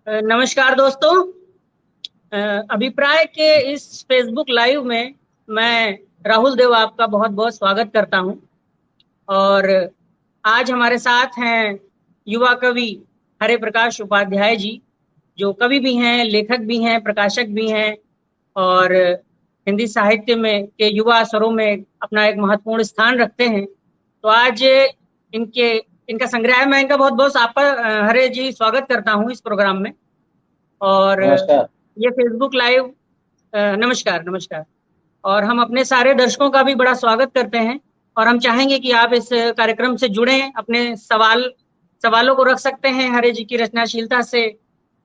नमस्कार दोस्तों। अभिप्राय के इस फेसबुक लाइव में मैं राहुल देव आपका बहुत बहुत स्वागत करता हूं। और आज हमारे साथ हैं युवा कवि हरे प्रकाश उपाध्याय जी, जो कवि भी हैं, लेखक भी हैं, प्रकाशक भी हैं और हिंदी साहित्य में के युवा स्वरों में अपना एक महत्वपूर्ण स्थान रखते हैं। तो आज इनके इनका संग्रह है। मैं इनका बहुत बहुत आपका हरे जी स्वागत करता हूं इस प्रोग्राम में। और नमस्कार। ये फेसबुक लाइव, नमस्कार नमस्कार। और हम अपने सारे दर्शकों का भी बड़ा स्वागत करते हैं और हम चाहेंगे कि आप इस कार्यक्रम से जुड़ें, अपने सवालों को रख सकते हैं। हरे जी की रचनाशीलता से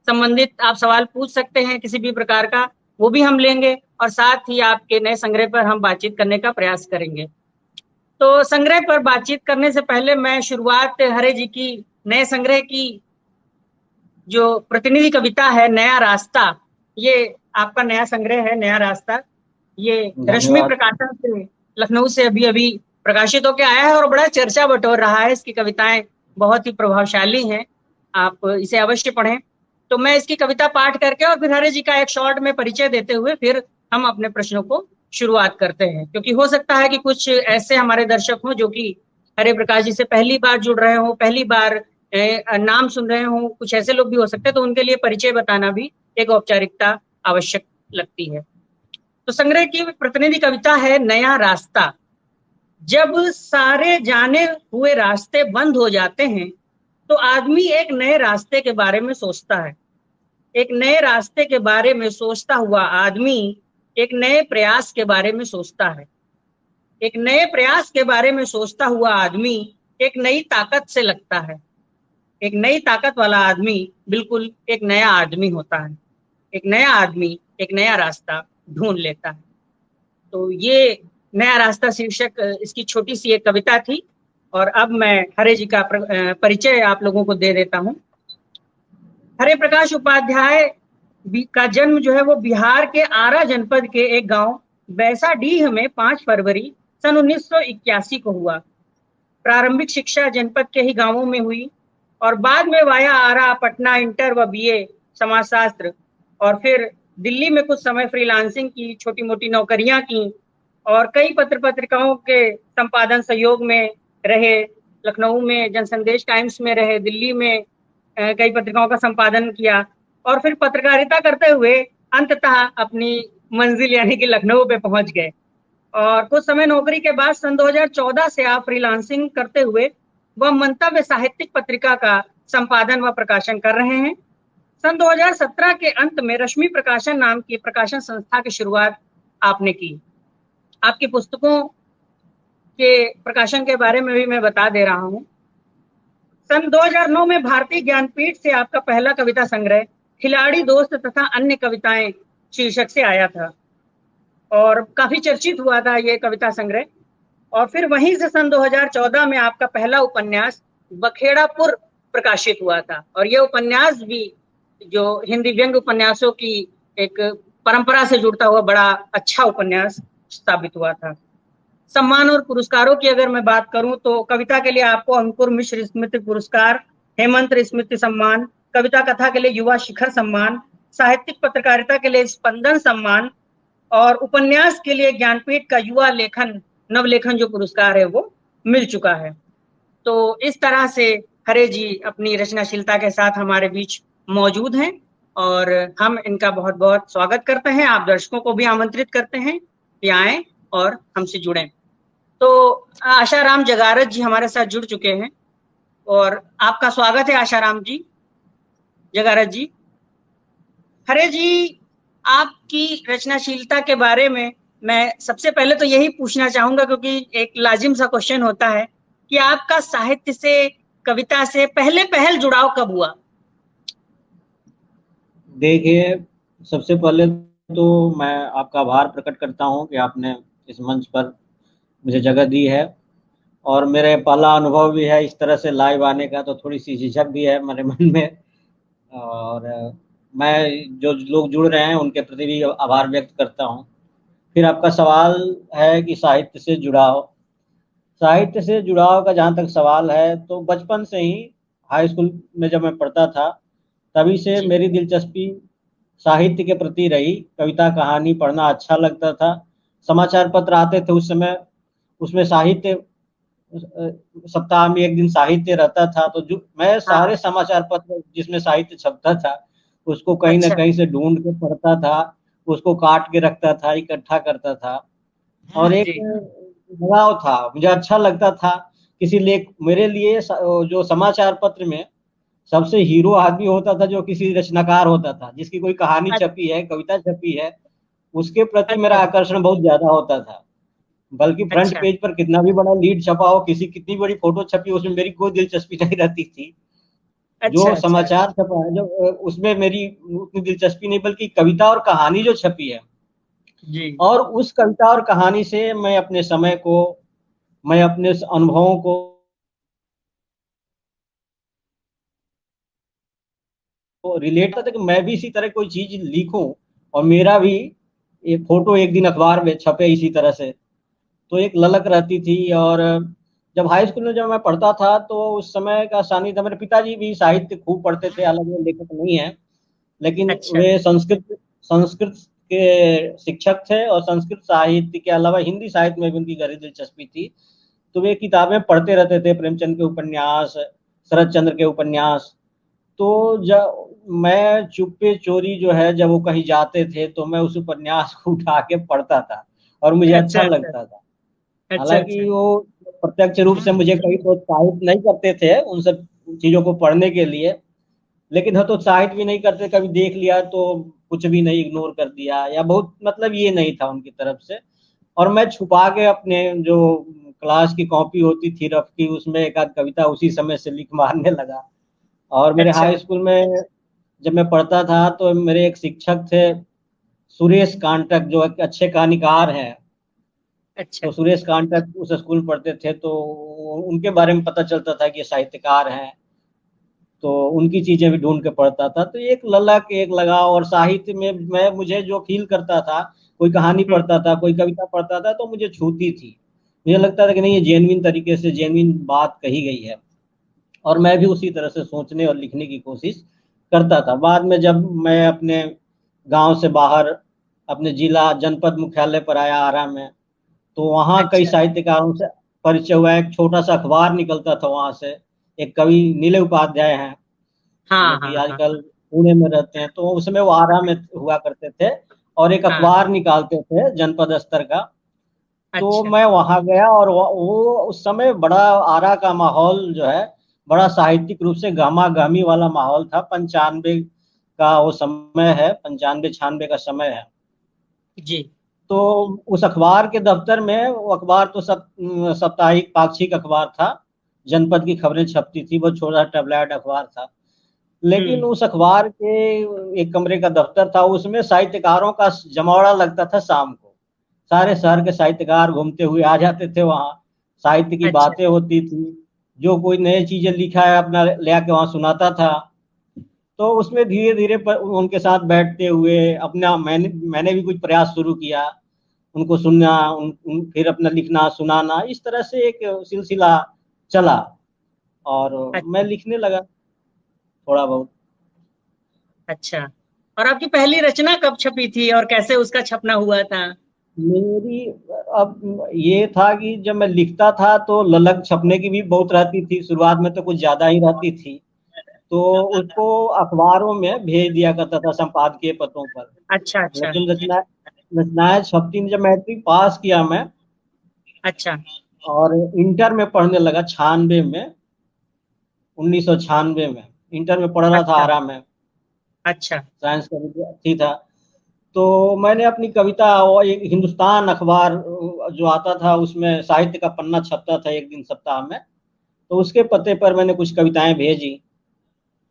संबंधित आप सवाल पूछ सकते हैं किसी भी प्रकार का, वो भी हम लेंगे और साथ ही आपके नए संग्रह पर हम बातचीत करने का प्रयास करेंगे। तो संग्रह पर बातचीत करने से पहले मैं शुरुआत हरे जी की नए संग्रह की जो प्रतिनिधि कविता है नया रास्ता, ये आपका नया संग्रह है नया रास्ता। ये रश्मि धन्यवाद। प्रकाशन से लखनऊ से अभी अभी प्रकाशित होकर आया है और बड़ा चर्चा बटोर रहा है। इसकी कविताएं बहुत ही प्रभावशाली हैं, आप इसे अवश्य पढ़ें। तो मैं इसकी कविता पाठ करके और फिर हरे जी का एक शॉर्ट में परिचय देते हुए फिर हम अपने प्रश्नों को शुरुआत करते हैं, क्योंकि हो सकता है कि कुछ ऐसे हमारे दर्शक हों जो कि हरे प्रकाश जी से पहली बार जुड़ रहे हों, पहली बार नाम सुन रहे हों। कुछ ऐसे लोग भी हो सकते हैं, तो उनके लिए परिचय बताना भी एक औपचारिकता आवश्यक लगती है। तो संग्रह की प्रतिनिधि कविता है नया रास्ता। जब सारे जाने हुए रास्ते बंद हो जाते हैं तो आदमी एक नए रास्ते के बारे में सोचता है। एक नए रास्ते के बारे में सोचता हुआ आदमी एक नए प्रयास के बारे में सोचता है। एक नए प्रयास के बारे में सोचता हुआ आदमी एक नई ताकत से लगता है। एक नई ताकत वाला आदमी बिल्कुल एक नया आदमी होता है। एक नया आदमी एक नया रास्ता ढूंढ लेता है। तो ये नया रास्ता शीर्षक इसकी छोटी सी एक कविता थी। और अब मैं हरे जी का परिचय आप लोगों को दे देता हूँ। हरे प्रकाश उपाध्याय का जन्म जो है वो बिहार के आरा जनपद के एक गांव बैसाडीह में 5 फरवरी सन 1981 को हुआ। प्रारंभिक शिक्षा जनपद के ही गांवों में हुई और बाद में वाया आरा पटना इंटर व बीए समाजशास्त्र, और फिर दिल्ली में कुछ समय फ्रीलांसिंग की, छोटी मोटी नौकरियां की और कई पत्र पत्रिकाओं के संपादन सहयोग में रहे। लखनऊ में जनसंदेश टाइम्स में रहे, दिल्ली में कई पत्रिकाओं का संपादन किया और फिर पत्रकारिता करते हुए अंततः अपनी मंजिल यानी कि लखनऊ पे पहुंच गए। और कुछ समय नौकरी के बाद सन 2014 से आप फ्रीलांसिंग करते हुए वह मंतव्य साहित्यिक पत्रिका का संपादन व प्रकाशन कर रहे हैं। सन 2017 के अंत में रश्मि प्रकाशन नाम की प्रकाशन संस्था की शुरुआत आपने की। आपकी पुस्तकों के प्रकाशन के बारे में भी मैं बता दे रहा हूँ। सन 2009 में भारतीय ज्ञानपीठ से आपका पहला कविता संग्रह खिलाड़ी दोस्त तथा अन्य कविताएं शीर्षक से आया था और काफी चर्चित हुआ था ये कविता संग्रह। और फिर वहीं से सन 2014 में आपका पहला उपन्यास बखेड़ापुर प्रकाशित हुआ था और यह उपन्यास भी जो हिंदी व्यंग्य उपन्यासों की एक परंपरा से जुड़ता हुआ बड़ा अच्छा उपन्यास साबित हुआ था। सम्मान और पुरस्कारों की अगर मैं बात करूं तो कविता के लिए आपको अंकुर मिश्र स्मृति पुरस्कार, हेमंत स्मृति सम्मान, कविता कथा के लिए युवा शिखर सम्मान, साहित्यिक पत्रकारिता के लिए स्पंदन सम्मान और उपन्यास के लिए ज्ञानपीठ का युवा लेखन नवलेखन जो पुरस्कार है वो मिल चुका है। तो इस तरह से हरे जी अपनी रचनाशीलता के साथ हमारे बीच मौजूद हैं और हम इनका बहुत बहुत स्वागत करते हैं। आप दर्शकों को भी आमंत्रित करते हैं कि आए और हमसे जुड़ें। तो आशाराम जगारत जी हमारे साथ जुड़ चुके हैं और आपका स्वागत है आशाराम जी, जगारत जी। हरे जी, आपकी रचनाशीलता के बारे में मैं सबसे पहले तो यही पूछना चाहूंगा, क्योंकि एक लाजिम सा क्वेश्चन होता है कि आपका साहित्य से, कविता से पहले पहल जुड़ाव कब हुआ? देखिए, सबसे पहले तो मैं आपका आभार प्रकट करता हूं कि आपने इस मंच पर मुझे जगह दी है और मेरे पहला अनुभव भी है इस तरह से लाइव आने का, तो थोड़ी सी झिझक भी है मेरे मन में। और मैं जो लोग जुड़ रहे हैं उनके प्रति भी आभार व्यक्त करता हूं। फिर आपका सवाल है कि साहित्य से जुड़ाव का जहाँ तक सवाल है तो बचपन से ही हाई स्कूल में जब मैं पढ़ता था तभी से जी। मेरी दिलचस्पी साहित्य के प्रति रही। कविता कहानी पढ़ना अच्छा लगता था। समाचार पत्र आते थे उस समय, उसमें साहित्य, सप्ताह में एक दिन साहित्य रहता था, तो जो मैं हाँ। सारे समाचार पत्र जिसमें साहित्य छपता था उसको कहीं ना अच्छा। कहीं से ढूंढ के पढ़ता था, उसको काट के रखता था, इकट्ठा करता था। और एक जी। लगाव था, मुझे अच्छा लगता था। किसी लेख मेरे लिए जो समाचार पत्र में सबसे हीरो आदमी होता था जो किसी रचनाकार होता था, जिसकी कोई कहानी अ- छपी है, कविता छपी है, उसके प्रति मेरा अच्छा। आकर्षण बहुत ज्यादा होता था। बल्कि फ्रंट अच्छा। पेज पर कितना भी बड़ा लीड छपा हो, किसी कितनी बड़ी फोटो छपी हो, उसमें मेरी कोई दिलचस्पी नहीं रहती थी। अच्छा। जो अच्छा। समाचार छपा है जो उसमें मेरी उतनी दिलचस्पी नहीं, बल्कि कविता और कहानी जो छपी है, जी। और उस कविता और कहानी से मैं अपने समय को, मैं अपने अनुभवों को रिलेट करता था कि मैं भी इसी तरह कोई चीज लिखूं और मेरा भी एक फोटो एक दिन अखबार में छपे इसी तरह से। तो एक ललक रहती थी। और जब हाई स्कूल में जब मैं पढ़ता था तो उस समय का सानिध्य, मेरे पिताजी भी साहित्य खूब पढ़ते थे, अलग अलग लेखक नहीं है, लेकिन अच्छा। वे संस्कृत संस्कृत के शिक्षक थे और संस्कृत साहित्य के अलावा हिंदी साहित्य में भी उनकी गहरी दिलचस्पी थी। तो वे किताबें पढ़ते रहते थे, प्रेमचंद के उपन्यास, शरद चंद्र के उपन्यास। तो जब मैं चुप्पे चोरी जो है, जब वो कहीं जाते थे तो मैं उस उपन्यास को उठा के पढ़ता था और मुझे अच्छा। अच्छा अच्छा। लगता था। अच्छा। हालांकि अच्छा। वो प्रत्यक्ष रूप से मुझे कभी प्रोत्साहित नहीं करते थे उन सब चीजों को पढ़ने के लिए, लेकिन हतोत्साहित भी नहीं करते। कभी देख लिया तो कुछ भी नहीं, इग्नोर कर दिया, या बहुत मतलब ये नहीं था उनकी तरफ से। और मैं छुपा के अपने जो क्लास की कॉपी होती थी रफ की, उसमें एक आध कविता उसी समय से लिख मारने लगा। और मेरे अच्छा। हाई स्कूल में जब मैं पढ़ता था तो मेरे एक शिक्षक थे, सुरेश कांटक, जो एक अच्छे कहानीकार हैं। अच्छा। तो सुरेश कांटक उस स्कूल पढ़ते थे, तो उनके बारे में पता चलता था कि ये साहित्यकार हैं, तो उनकी चीजें भी ढूंढ के पढ़ता था। तो एक ललक, एक लगाव। और साहित्य में मैं, मुझे जो फील करता था, कोई कहानी हम्म। पढ़ता था, कोई कविता पढ़ता था, तो मुझे छूती थी। मुझे लगता था कि नहीं, ये जेन्युइन तरीके से जेन्युइन बात कही गई है। और मैं भी उसी तरह से सोचने और लिखने की कोशिश करता था। बाद में जब मैं अपने गांव से बाहर अपने जिला जनपद मुख्यालय पर आया आरा में, तो वहाँ कई अच्छा। साहित्यकारों से परिचय हुआ। एक छोटा सा अखबार निकलता था वहाँ से। एक कवि नीले उपाध्याय हैं, जो हाँ कि हाँ हाँ। आजकल पुणे में रहते हैं, तो उसमें वो आरा में हुआ करते थे और एक हाँ। अखबार निकालते थे जनपद स्तर का। तो अच्छा। मैं वहां गया और वो उस समय बड़ा आरा का माहौल जो है, बड़ा साहित्यिक रूप से गहमा गहमी वाला माहौल था। 95 का वो समय है, 95-96 का समय है। जी। तो उस अखबार के दफ्तर में, वो अखबार तो सब साप्ताहिक पाक्षिक अखबार था, जनपद की खबरें छपती थी, वो छोटा टैबलाइड अखबार था। लेकिन हम्म। उस अखबार के एक कमरे का दफ्तर था, उसमें साहित्यकारों का जमावड़ा लगता था शाम को। सारे शहर के साहित्यकार घूमते हुए आ जाते थे वहाँ। साहित्य की अच्छा। बातें होती थी, जो कोई नई चीजें लिखा है अपना ले आके वहाँ सुनाता था। तो उसमें धीरे धीरे उनके साथ बैठते हुए अपना मैंने भी कुछ प्रयास शुरू किया, उनको सुनना, फिर अपना लिखना सुनाना, इस तरह से एक सिलसिला चला। और मैं अच्छा। लिखने लगा थोड़ा बहुत। अच्छा। और आपकी पहली रचना कब छपी थी और कैसे उसका छपना हुआ था? मेरी, अब ये था कि जब मैं लिखता था तो ललक छपने की भी बहुत रहती थी, शुरुआत में तो कुछ ज्यादा ही रहती थी। तो उसको अखबारों में भेज दिया करता था संपादकीय पत्रों पर। अच्छा। अच्छा। लेकिन रचनाएं छपती नहीं। जब मैट्रिक पास किया मैं अच्छा। और इंटर में पढ़ने लगा 96 में, 1996 में इंटर में पढ़ रहा था अच्छा। आरा में, अच्छा। साइंस का विद्यार्थी था। तो मैंने अपनी कविता, और एक हिंदुस्तान अखबार जो आता था उसमें साहित्य का पन्ना छपता था एक दिन सप्ताह में, तो उसके पते पर मैंने कुछ कविताएं भेजी।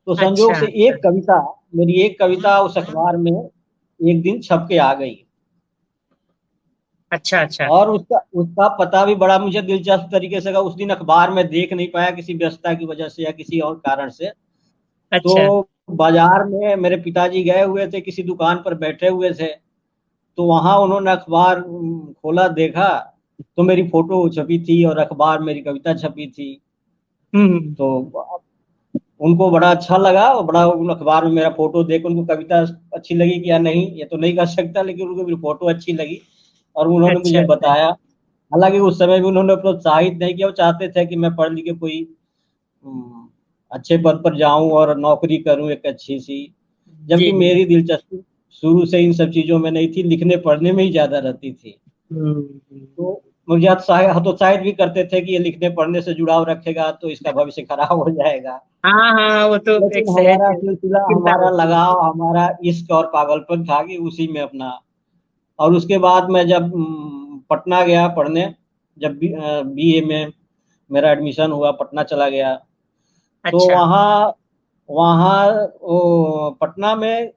तो संजोग अच्छा। से अच्छा। एक कविता, मेरी एक कविता उस अखबार में एक दिन छप के आ गई। अच्छा। अच्छा। और उसका उसका पता भी बड़ा मुझे दिलचस्प तरीके से, उस दिन अखबार में देख नहीं पाया किसी व्यस्तता की वजह से या किसी और कारण से। तो अच्छा। बाजार में मेरे पिताजी गए हुए थे, किसी दुकान पर बैठे हुए थे, तो वहां उन्होंने अखबार खोला, देखा तो मेरी फोटो छपी थी और अखबार मेरी कविता छपी थी। हम्म। तो उनको बड़ा अच्छा लगा और बड़ा उन अखबार में मेरा फोटो देख उनको कविता अच्छी लगी कि या नहीं ये तो नहीं कर सकता, लेकिन उनको मेरी फोटो अच्छी लगी और उन्होंने अच्छा मुझे अच्छा। बताया। हालांकि उस समय भी उन्होंने प्रोत्साहित नहीं किया, वो चाहते थे कि मैं पढ़ लिख के कोई हम्म, अच्छे पद पर जाऊं और नौकरी करूं एक अच्छी सी, जी जबकि जी। मेरी दिलचस्पी शुरू से इन सब चीजों में नहीं थी, लिखने पढ़ने में ही ज्यादा रहती थी। हम्म। तो मुझे हतोत्साहित भी करते थे कि ये लिखने पढ़ने से जुड़ाव रखेगा तो इसका भविष्य खराब हो जाएगा। हाँ हाँ, वो तो लेकिन एक सहज हमारा सिलसिला, चिंता हमारा होती है। लगाव, हमारा इश्क और पागलपन था कि उसी में अपना। और उसके बाद मैं जब पटना गया पढ़ने, जब बीए में मेरा एडमिशन हुआ, पटना चला गया। तो अच्छा। वहाँ वहाँ वो पटना में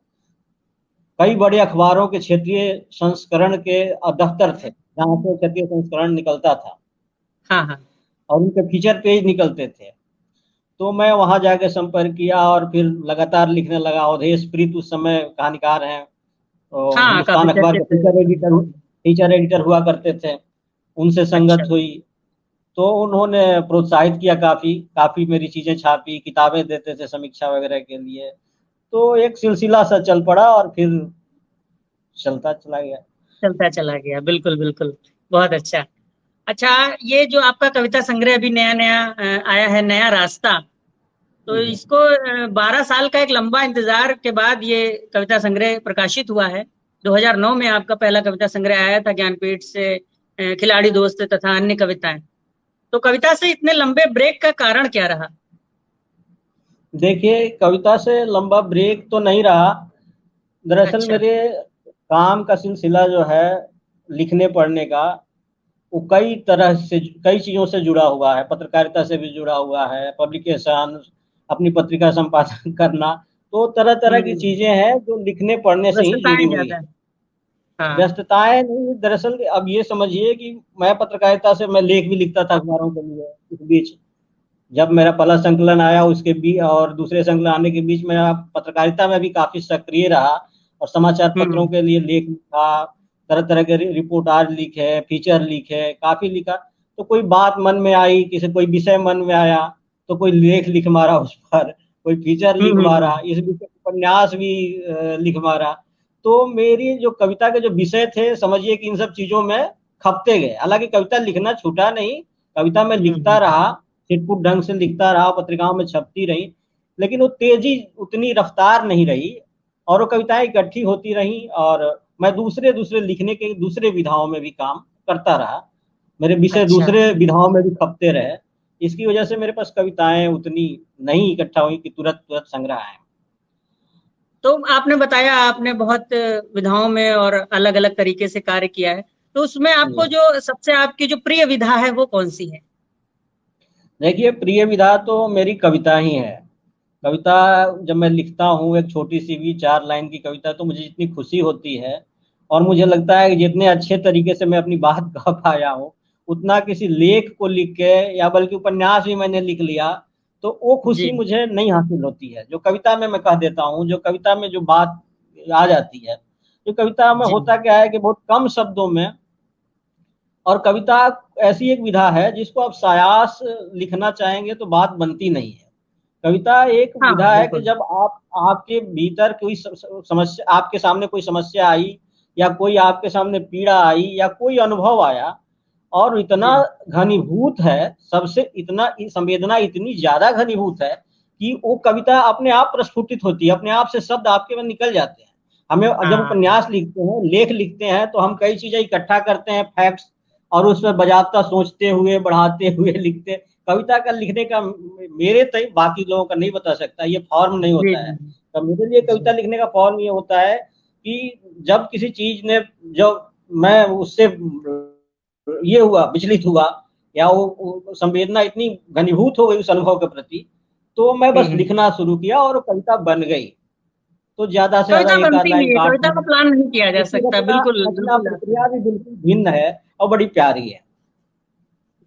कई बड़े अखबारों के क्षेत्रीय संस्करण के दफ्तर थे, जहाँ से क्षेत्रीय संस्करण निकलता था हाँ हाँ। और उनके फीचर पेज निकलते थे। तो मैं वहां जाके संपर्क किया और फिर लगातार लिखने लगा। अवधेश प्रीत उस समय कहानीकार हैं, तो हाँ, हिंदुस्तान काफी अखबार के चर्चित है। फीचर एडिटर हुआ करते थे। उनसे अच्छा। संगत हुई, तो उन्होंने प्रोत्साहित किया, काफी काफी मेरी चीजें छापी, किताबें देते थे समीक्षा वगैरह के लिए। तो एक सिलसिला सा चल पड़ा और फिर चलता चला गया। चलता चला गया, बिल्कुल बिल्कुल। बहुत अच्छा। अच्छा, ये जो आपका कविता संग्रह अभी नया नया आया है, नया रास्ता, तो हम्म। इसको 12 साल का एक लंबा इंतजार के बाद ये कविता संग्रह प्रकाशित हुआ है। 2009 में आपका पहला कविता संग्रह आया था, ज्ञानपीठ से खिलाड़ी दोस्त तथा अन्य कविताएं। तो कविता से इतने लंबे ब्रेक का कारण क्या रहा? देखिए, कविता से लंबा ब्रेक तो नहीं रहा। दरअसल अच्छा। मेरे काम का सिलसिला जो है, लिखने पढ़ने का, वो कई तरह से, कई चीजों से जुड़ा हुआ है। पत्रकारिता से भी जुड़ा हुआ है, पब्लिकेशन, अपनी पत्रिका संपादन करना। तो तरह तरह की हम्म। चीजें हैं जो लिखने पढ़ने से ही जुड़ी व्यस्तताएं हुई ज्यादा है। है। हाँ। व्यस्तताएं नहीं, दरअसल अब ये समझिए कि मैं पत्रकारिता से, मैं लेख भी लिखता था अखबारों के लिए। इस बीच जब मेरा पहला संकलन आया, उसके बीच और दूसरे संकलन आने के बीच में पत्रकारिता में भी काफी सक्रिय रहा और समाचार पत्रों हम्म के लिए लेख लिखा, तरह तरह के रिपोर्टाज लिखे, फीचर लिखे, काफी लिखा। तो कोई बात मन में आई, किसी कोई विषय मन में आया, तो कोई लेख लिख मारा उस पर, कोई फीचर लिख मारा, इस विषय उपन्यास भी लिख मारा। तो मेरी जो कविता के जो विषय थे, समझिए कि इन सब चीजों में खपते गए। हालांकि कविता लिखना छूटा नहीं, कविता में लिखता हम्म। रहा, छिटपुट ढंग से लिखता रहा, पत्रिकाओं में छपती रही, लेकिन वो तेजी, उतनी रफ्तार नहीं रही। और वो कविताएं इकट्ठी होती रही और मैं दूसरे दूसरे लिखने के दूसरे विधाओं में भी काम करता रहा, मेरे विषय अच्छा। दूसरे विधाओं में भी खपते रहे। इसकी वजह से मेरे पास कविताएं उतनी नहीं इकट्ठा हुई कि तुरंत तुरंत संग्रह आए। तो आपने बताया आपने बहुत विधाओं में और अलग अलग तरीके से कार्य किया है, तो उसमें आपको जी। जो सबसे आपकी जो प्रिय विधा है वो कौन सी है? देखिए, प्रिय विधा तो मेरी कविता ही है। कविता जब मैं लिखता हूँ, एक छोटी सी भी 4 लाइन की कविता, तो मुझे जितनी खुशी होती है और मुझे लगता है कि जितने अच्छे तरीके से मैं अपनी बात कह पाया हूँ, उतना किसी लेख को लिख के या बल्कि उपन्यास भी मैंने लिख लिया, तो वो खुशी जी। मुझे नहीं हासिल होती है जो कविता में मैं कह देता हूँ, जो कविता में जो बात आ जाती है। जो कविता में जी। होता क्या है कि बहुत कम शब्दों में, और कविता ऐसी एक विधा है जिसको आप सायास लिखना चाहेंगे तो बात बनती नहीं है। कविता एक हाँ विधा है कि बिल्कुल। जब आप, आपके भीतर कोई समस्या, आपके सामने कोई समस्या आई या कोई आपके सामने पीड़ा आई या कोई अनुभव आया और इतना जी। घनीभूत है, सबसे इतना संवेदना इतनी ज्यादा घनीभूत है कि वो कविता अपने आप प्रस्फुटित होती है, अपने आप से शब्द आपके में निकल जाते हैं। हमें जब हाँ। उपन्यास लिखते हैं, लेख लिखते हैं, तो हम कई चीजें इकट्ठा करते हैं, फैक्ट्स, और उस पर बजाबता सोचते हुए, बढ़ाते हुए लिखते हैं। कविता का लिखने का, मेरे तय बाकी लोगों का नहीं बता सकता, ये फॉर्म नहीं जी होता है। जी तो मेरे लिए जी। कविता लिखने का फॉर्म ये होता है कि जब किसी चीज ने, जब मैं उससे ये हुआ, विचलित हुआ, या वो संवेदना इतनी घनीभूत हो गई उस अनुभव के प्रति, तो मैं बस हम्म। लिखना शुरू किया और वो कविता बन गई। तो ज्यादा से ज्यादा कविता एक आध बनती लाइन नहीं है, काट कविता दूं। को प्लान नहीं किया जा इसकी सकता, रचना, बिल्कुल रचना बिल्कुल आपने। प्रक्रिया भी बिल्कुल भिन्न है और बड़ी प्यारी है।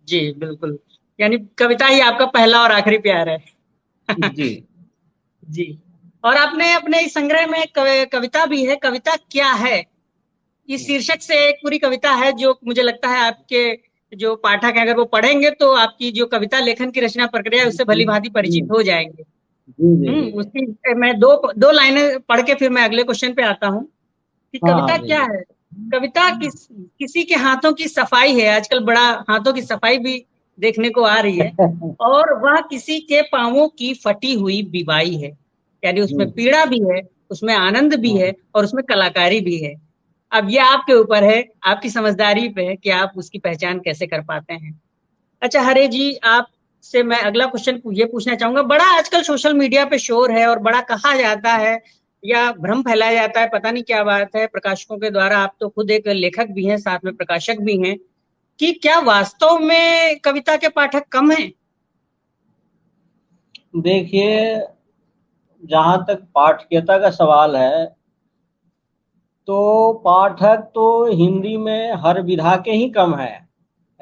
जी बिल्कुल। यानी कविता ही आपका पहला और आखिरी प्यार है। जी। जी। और आपने अपने इस संग्रह में एक कविता भी है, कविता क्या है, इस शीर्षक से एक पूरी कविता है जो मुझे लगता है आपके जो पाठक हैं अगर वो पढ़ेंगे तो आपकी जो कविता लेखन की रचना प्रक्रिया है उससे भली भांति परिचित हो जाएंगे। जी जी जी जी। उसकी मैं दो दो लाइनें पढ़ के फिर मैं अगले क्वेश्चन पे आता हूँ कि हाँ हाँ कविता जी क्या जी। है। कविता किसी के हाथों की सफाई है। आजकल बड़ा हाथों की सफाई भी देखने को आ रही है। और वह किसी के पांवों की फटी हुई बिबाई है। यानी जी उसमें जी। पीड़ा भी है, उसमें आनंद भी है, हाँ। और उसमें कलाकारी भी है। अब ये आपके ऊपर है, आपकी समझदारी पे है कि आप उसकी पहचान कैसे कर पाते हैं। अच्छा हरे जी, आपसे मैं अगला क्वेश्चन ये पूछना चाहूंगा। बड़ा आजकल सोशल मीडिया पे शोर है और बड़ा कहा जाता है या भ्रम फैलाया जाता है, पता नहीं क्या बात है, प्रकाशकों के द्वारा। आप तो खुद एक लेखक भी हैं, साथ में प्रकाशक भी हैं, कि क्या वास्तव में कविता के पाठक कम हैं? देखिए, जहाँ तक पाठकीयता का सवाल तो पाठक तो हिंदी में हर विधा के ही कम है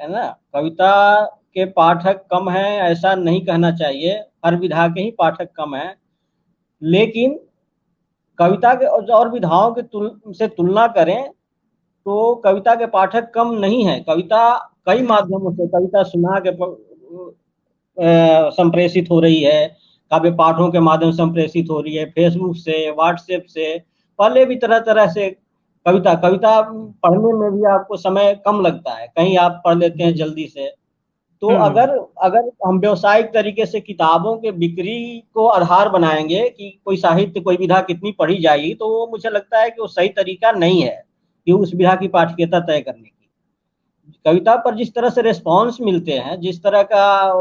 ना। कविता के पाठक कम हैं ऐसा नहीं कहना चाहिए, हर विधा के ही पाठक कम हैं। लेकिन कविता के और विधाओं के से तुलना करें तो कविता के पाठक कम नहीं है। कविता कई माध्यमों से, कविता सुना के संप्रेषित हो रही है, काव्य पाठों के माध्यम से संप्रेषित हो रही है, फेसबुक से, व्हाट्सएप से, पहले भी तरह तरह से। कविता कविता पढ़ने में भी आपको समय कम लगता है, कहीं आप पढ़ लेते हैं जल्दी से। तो हम्म। अगर अगर हम व्यवसायिक तरीके से किताबों के बिक्री को आधार बनाएंगे कि कोई साहित्य कोई विधा कितनी पढ़ी जाएगी, तो वो मुझे लगता है कि वो सही तरीका नहीं है कि उस विधा की पाठकीयता तय करने की। कविता पर जिस तरह से रिस्पॉन्स मिलते हैं, जिस तरह का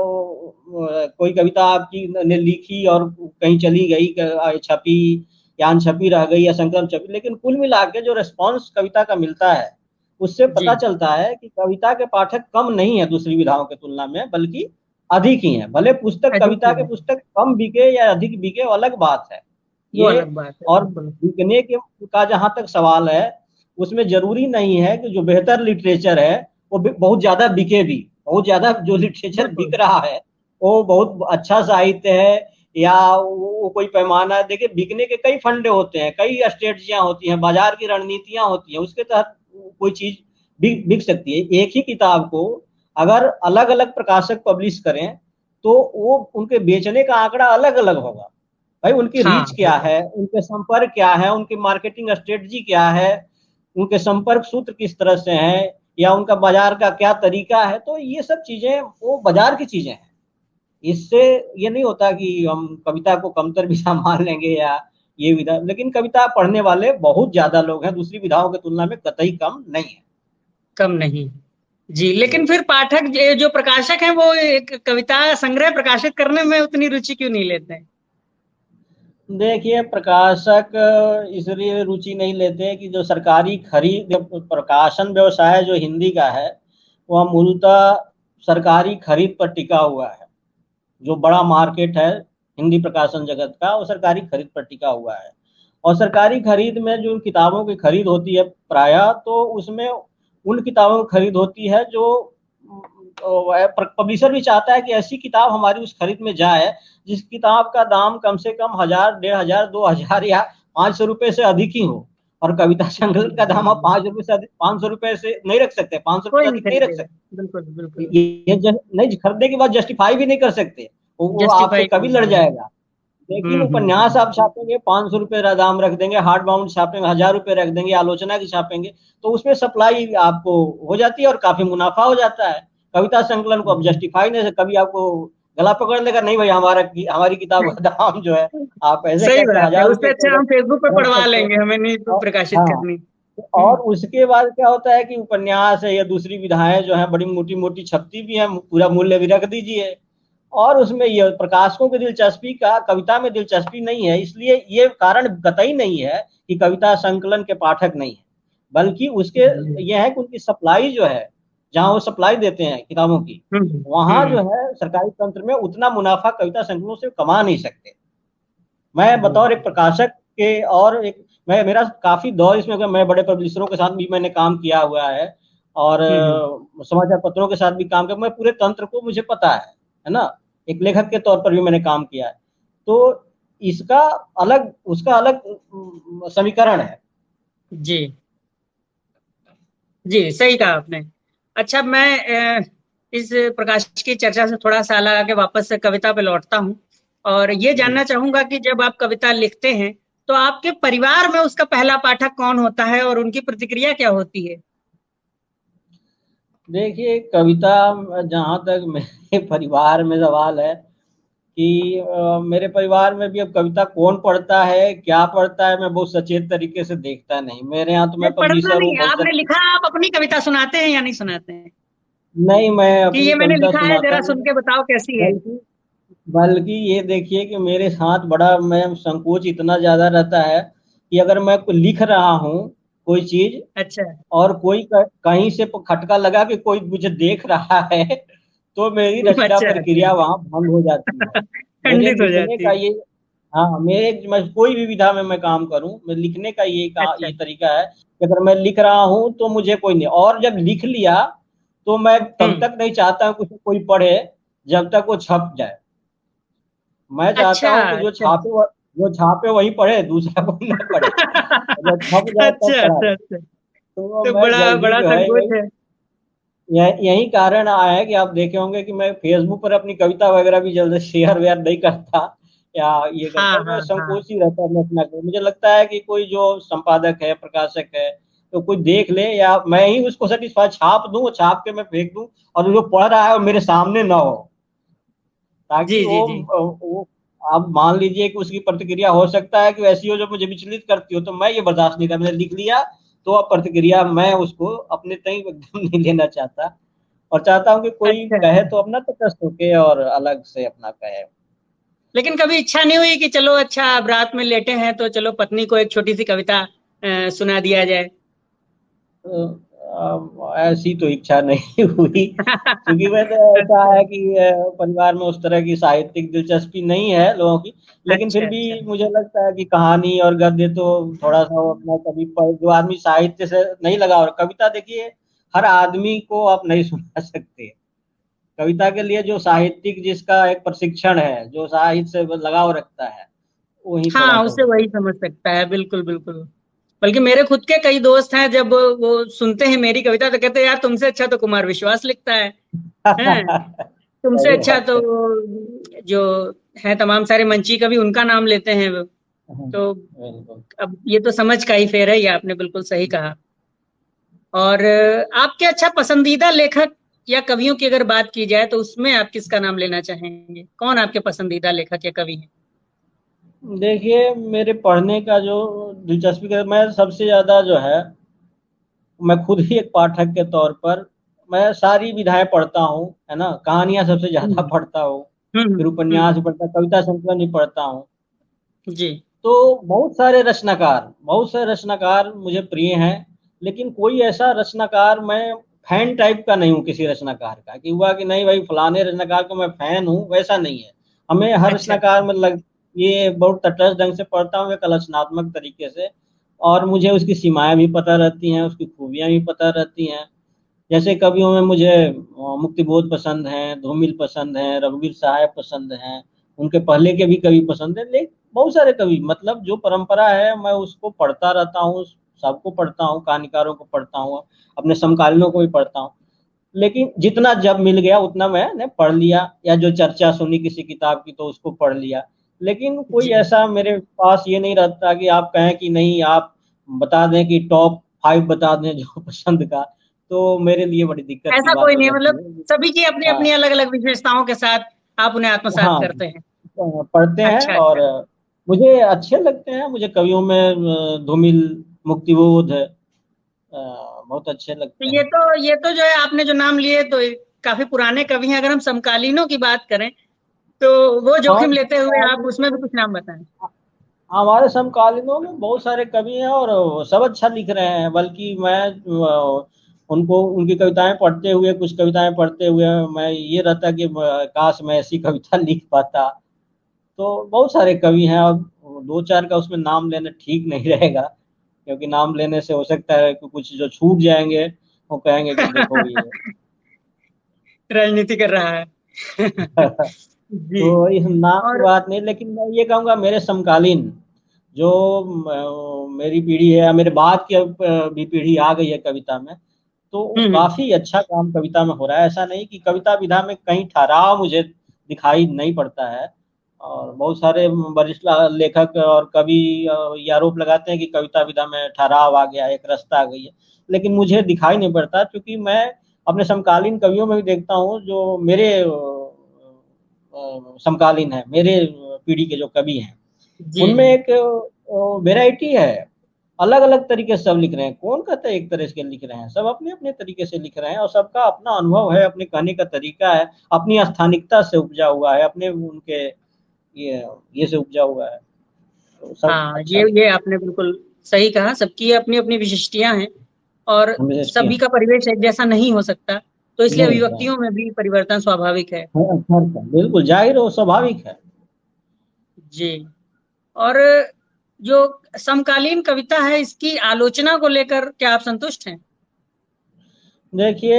कोई कविता आपकी ने लिखी और कहीं चली गई, छपी या अनछपी रह गई या संकलन छपी, लेकिन कुल मिला के जो रिस्पॉन्स कविता का मिलता है उससे जी। पता चलता है कि कविता के पाठक कम नहीं है दूसरी विधाओं की तुलना में, बल्कि अधिक ही है। भले पुस्तक, अधिक कविता ही के है। पुस्तक कम बिके या अधिक बिके वो अलग बात है। वो ये अलग बात है, और बिल्कुल। बिकने के का जहां तक सवाल है, उसमें जरूरी नहीं है कि जो बेहतर लिटरेचर है वो बहुत ज्यादा बिके भी। बहुत ज्यादा जो लिटरेचर बिक बिल्कुल। रहा है वो बहुत अच्छा साहित्य है, या वो कोई पैमाना है। देखिए, बिकने के कई फंडे होते हैं, कई स्ट्रेटजियां होती हैं, बाजार की रणनीतियां होती हैं, उसके तहत कोई चीज बिक सकती है। एक ही किताब को अगर अलग अलग प्रकाशक पब्लिश करें तो वो उनके बेचने का आंकड़ा अलग अलग होगा। भाई, उनकी हाँ, रीच क्या बिल्कुल। है, उनके संपर्क क्या है, उनकी मार्केटिंग स्ट्रेटजी क्या है, उनके संपर्क सूत्र किस तरह से हैं, या उनका बाजार का क्या तरीका है। तो ये सब चीजें वो बाजार की चीजें हैं। इससे ये नहीं होता कि हम कविता को कमतर विधा मान लेंगे या ये विधा। लेकिन कविता पढ़ने वाले बहुत ज्यादा लोग हैं, दूसरी विधाओं की तुलना में कतई कम नहीं है। कम नहीं। जी, लेकिन जी। फिर पाठक जो प्रकाशक हैं वो एक कविता संग्रह प्रकाशित करने में उतनी रुचि क्यों नहीं लेते हैं? देखिए, प्रकाशक इसलिए रुचि नहीं लेते कि जो सरकारी खरीद, प्रकाशन व्यवसाय जो हिंदी का है वह मूलतः सरकारी खरीद पर टिका हुआ है। जो बड़ा मार्केट है हिंदी प्रकाशन जगत का, वो सरकारी खरीद पर टिका हुआ है। और सरकारी खरीद में जो किताबों की खरीद होती है प्रायः, तो उसमें उन किताबों की खरीद होती है जो पब्लिशर भी चाहता है कि ऐसी किताब हमारी उस खरीद में जाए जिस किताब का दाम कम से कम 1000, 1500, 2000 या 500 रुपए से अधिक ही हो। और कविता संकलन का दाम आप 5 रुपए से अधिक, 500 रुपए से नहीं रख सकते, 500 रुपए कोई से नहीं अधिक नहीं रख खरीदेगा। सकते। बिल्कुल बिल्कुल। नहीं, खरीदने के बाद जस्टिफाई भी नहीं कर सकते, वो आपसे जस्टिफाई कभी नहीं लड़ होगा। जाएगा। लेकिन उपन्यास आप छापेंगे 500 रुपए दाम रख देंगे, हार्ड बाउंड छापेंगे 1000 रुपए रख देंगे, आलोचना की छापेंगे तो उसमें सप्लाई आपको हो जाती है और काफी मुनाफा हो जाता है। कविता संकलन को अब जस्टिफाई नहीं, कभी आपको गला पकड़ लेगा, नहीं भाई, हमारी किताब का दाम जो है आप ऐसे सही कैसे बात है, 1000 रुपए उससे अच्छा हम फेसबुक पे रख पढ़वा सकते हैं। लेंगे, हमें नहीं तो और प्रकाशित हाँ, करनी। और उसके बाद क्या होता है कि उपन्यास है या दूसरी विधाएं जो है बड़ी मोटी मोटी छपती भी है, पूरा मूल्य भी रख दीजिए। और उसमें ये प्रकाशकों की दिलचस्पी का कविता में दिलचस्पी नहीं है, इसलिए ये कारण कतई नहीं है कि कविता संकलन के पाठक नहीं है, बल्कि उसके यह है कि उनकी सप्लाई जो है, जहां वो सप्लाई देते हैं किताबों की, वहां जो हम्म। है सरकारी तंत्र में उतना मुनाफा कविता संकलनों से कमा नहीं सकते। मैं बतौर एक प्रकाशक के, और एक मैं मेरा काफी दौर इसमें, मैं बड़े पब्लिशरों के साथ भी मैंने काम किया हुआ है, और हम्म। समाचार पत्रों के साथ भी काम किया, मैं पूरे तंत्र को मुझे पता है ना। एक लेखक के तौर पर भी मैंने काम किया है। तो इसका अलग, उसका अलग समीकरण है। जी। जी, सही कहा आपने। अच्छा, मैं इस प्रकाश की चर्चा से थोड़ा सा अलग आके वापस से कविता पे लौटता हूँ। और ये जानना चाहूंगा कि जब आप कविता लिखते हैं तो आपके परिवार में उसका पहला पाठक कौन होता है और उनकी प्रतिक्रिया क्या होती है? देखिए, कविता जहाँ तक मेरे परिवार में सवाल है कि मेरे परिवार में भी अब कविता कौन पढ़ता है, क्या पढ़ता है, मैं बहुत सचेत तरीके से देखता नहीं। मेरे यहाँ तो नहीं, मैं पढ़ना पब्लिशर हूँ, नहीं, बहुत आपने सारी। लिखा, आप अपनी कविता सुनाते हैं या नहीं सुनाते हैं? नहीं, मैं कि अपनी ये मैंने कविता लिखा है, सुनाता जरा नहीं। सुन के बताओ कैसी है। बल्कि बल्कि ये देखिए कि मेरे साथ बड़ा मैं संकोच इतना ज्यादा रहता है कि अगर मैं लिख रहा हूँ कोई चीज, अच्छा। और कोई कहीं से खटका लगा कि कोई मुझे देख रहा है, तो मेरी रचना अच्छा अच्छा। प्रक्रिया वहां भंग हो जाती है। मेरे खंडित हो लिखने जाती का है। ये, हाँ, मेरे मैं कोई भी विधा में मैं काम करूं, मैं लिखने का अच्छा। ये तरीका है कि अगर मैं लिख रहा हूं तो मुझे कोई नहीं, और जब लिख लिया तो मैं तब हम्म। तक नहीं चाहता हूं कि कोई पढ़े जब तक वो छप जाए। मैं चाहता अच्छा हूं कि अच्छा। जो छापे वही पढ़े, दूसरा कोई ना पढ़े। और जब छप जाए तब अच्छा पढ़ा। अच्छा अच्छा। तो तो मैं बड़ा जल्दी बड़ा जो है संकोच है। यही कारण आया है कि आप देखे होंगे कि मैं फेसबुक पर अपनी कविता वगैरह भी जल्दी शेयर वेयर नहीं करता, या ये हाँ करता, मैं हाँ हाँ। संकोच ही रहता है अपना। मुझे लगता है कि कोई जो संपादक है, प्रकाशक है, तो कोई देख ले, या मैं ही उसको सेटिस्फाई छाप दूं, छाप के मैं फेंक दूं, और जो पढ़ रहा है वो मेरे सामने ना हो, ताकि जी जी जी। वो आप मान लीजिए कि उसकी प्रतिक्रिया हो सकता है कि वैसी हो जो मुझे विचलित करती हो, तो मैं ये बर्दाश्त नहीं कर, मैंने लिख लिया तो अब प्रतिक्रिया मैं उसको अपने तय एकदम नहीं लेना चाहता, और चाहता हूँ कि कोई अच्छा। कहे तो अपना तटस्थ होके और अलग से अपना कहे। लेकिन कभी इच्छा नहीं हुई कि चलो अच्छा अब रात में लेटे हैं तो चलो पत्नी को एक छोटी सी कविता सुना दिया जाए? ऐसी तो इच्छा नहीं हुई, क्योंकि वैसे ऐसा अच्छा है कि परिवार में उस तरह की साहित्यिक दिलचस्पी नहीं है लोगों की। लेकिन अच्छा फिर भी अच्छा। मुझे लगता है कि कहानी और गद्य तो थोड़ा सा वो अपना कभी जो आदमी साहित्य से नहीं लगा, और कविता देखिए हर आदमी को आप नहीं सुना सकते। कविता के लिए जो साहित्यिक जिसका एक प्रशिक्षण है, जो साहित्य से लगाव रखता है, वही थोड़ा हाँ, सा उसे हो वही सकता समझ सकता है, बिल्कुल बिल्कुल। बल्कि मेरे खुद के कई दोस्त हैं, जब वो सुनते हैं मेरी कविता तो कहते हैं यार तुमसे अच्छा तो कुमार विश्वास लिखता है। हैं? है। तुमसे सही अच्छा बात तो है। वो जो है तमाम सारे मंची कवि उनका नाम लेते हैं वो। तो बिल्कुल। अब ये तो समझ का ही फेर है, ये आपने बिल्कुल सही कहा। और आपके अच्छा पसंदीदा लेखक या कवियों की अगर बात की जाए तो उसमें आप किसका नाम लेना चाहेंगे? कौन आपके पसंदीदा लेखक या कवि हैं? देखिए, मेरे पढ़ने का जो दिलचस्पी का, मैं सबसे ज्यादा जो है, मैं खुद ही एक पाठक के तौर पर मैं सारी विधाएं पढ़ता हूँ, है ना, कहानियां सबसे ज्यादा हम्म पढ़ता हूँ, फिर उपन्यास भी हम्म। पढ़ता, कविता संकलन भी पढ़ता हूँ। जी तो बहुत सारे रचनाकार मुझे प्रिय हैं, लेकिन कोई ऐसा रचनाकार मैं फैन टाइप का नहीं हूँ किसी रचनाकार का, कि हुआ कि नहीं भाई फलाने रचनाकार को मैं फैन हूँ, वैसा नहीं है। हमें हर अच्छा रचनाकार अच्छा। में ये बहुत तटस्थ ढंग से पढ़ता हूँ, एक आलोचनात्मक तरीके से, और मुझे उसकी सीमाएं भी पता रहती हैं, उसकी खूबियां भी पता रहती हैं। जैसे कवियों में मुझे मुक्तिबोध पसंद हैं, धूमिल पसंद हैं, रघुवीर साहब पसंद हैं, उनके पहले के भी कवि पसंद है, लेकिन बहुत सारे कवि, मतलब जो परंपरा है मैं उसको पढ़ता रहता हूँ, सबको पढ़ता हूँ, कहानीकारों को पढ़ता हूँ, अपने समकालीनों को भी पढ़ता हूँ। लेकिन जितना जब मिल गया उतना मैंने पढ़ लिया, या जो चर्चा सुनी किसी किताब की तो उसको पढ़ लिया। लेकिन कोई जी। ऐसा मेरे पास ये नहीं रहता कि आप कहें कि नहीं, आप बता दें कि टॉप 5 बता दें जो पसंद का, तो मेरे लिए बड़ी दिक्कत की ऐसा बात कोई हो नहीं, जाती मतलब है। सभी की अपनी हाँ, अपनी अलग अलग विशेषताओं के साथ आप उन्हें आत्मसात हाँ, करते हैं। पढ़ते हैं, अच्छा और अच्छा। मुझे अच्छे लगते हैं, मुझे कवियों में धूमिल, मुक्तिबोध बहुत अच्छे तो लगते ये हैं। तो ये तो जो है आपने जो नाम लिए तो काफी पुराने कवि हैं। अगर हम समकालीनों की बात करें तो वो हाँ, जोखिम लेते हुए आप उसमें भी कुछ नाम बताएं। हमारे समकालीनों में बहुत सारे कवि हैं, और वो सब अच्छा लिख रहे हैं, बल्कि मैं उनको उनकी कविताएं पढ़ते हुए, कुछ कविताएं पढ़ते हुए मैं ये रहता कि काश मैं ऐसी कविता लिख पाता। तो बहुत सारे कवि हैं, और दो चार का उसमें नाम लेना ठीक नहीं रहेगा, क्योंकि नाम लेने से हो सकता है कि कुछ जो छूट जाएंगे वो कहेंगे कि देखो ये। राजनीति कर रहा है। जी। तो इस नाम की और बात नहीं, लेकिन मैं ये कहूँगा मेरे समकालीन जो मेरी पीढ़ी है, या मेरे बाद की भी पीढ़ी आ गई है कविता में, तो हम्म। काफी अच्छा काम कविता में हो रहा है। ऐसा नहीं कि कविता विधा में कहीं ठहराव मुझे दिखाई नहीं पड़ता है। और बहुत सारे वरिष्ठ लेखक और कवि ये आरोप लगाते हैं कि कविता विधा में ठहराव आ गया है, एक रसता आ गई है, लेकिन मुझे दिखाई नहीं पड़ता, क्योंकि मैं अपने समकालीन कवियों में भी देखता हूँ जो मेरे समकालीन है, मेरे पीढ़ी के जो कवि हैं, जी उनमें एक वेराइटी है, अलग अलग तरीके से सब लिख रहे हैं। कौन कहता है एक तरह से लिख रहे हैं, सब अपने अपने तरीके से लिख रहे हैं, और सबका अपना अनुभव है, अपने कहने का तरीका है, अपनी स्थानिकता से उपजा हुआ है, अपने उनके ये से उपजा हुआ है, तो सब हाँ, अच्छा ये आपने बिल्कुल सही कहा। सबकी अपनी अपनी विशिष्टियां हैं और विशिष्टियाँ सभी का परिवेश एक जैसा नहीं हो सकता, तो इसलिए नहीं होता है। अभिव्यक्तियों में भी परिवर्तन स्वाभाविक है। हाँ, अच्छा अच्छा, बिल्कुल जाहिर हो, स्वाभाविक है। जी। और जो समकालीन कविता है, इसकी आलोचना को लेकर क्या आप संतुष्ट हैं? देखिए,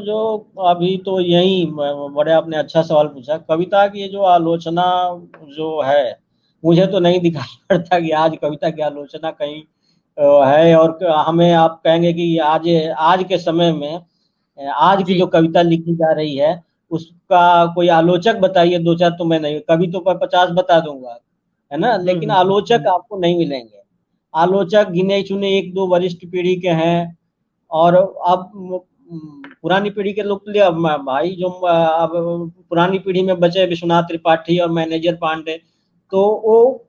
जो अभी तो यही बड़े आपने अच्छा सवाल पूछा, कविता की ये जो आलोचना जो है, मुझे तो नहीं दिखाई पड़ता कि आज कविता की आलोचना कहीं है। और हमें आप कहेंगे कि आज आज के समय में आज की जी। जो कविता लिखी जा रही है उसका कोई आलोचक बताइए दो चार, तो मैं नहीं, कवि तो 50 बता दूंगा, है ना, लेकिन आलोचक आपको नहीं मिलेंगे। आलोचक गिने चुने एक दो वरिष्ठ पीढ़ी के हैं, और अब पुरानी पीढ़ी के लोग के लिए, अब भाई जो अब पुरानी पीढ़ी में बचे विश्वनाथ त्रिपाठी और मैनेजर पांडे, तो वो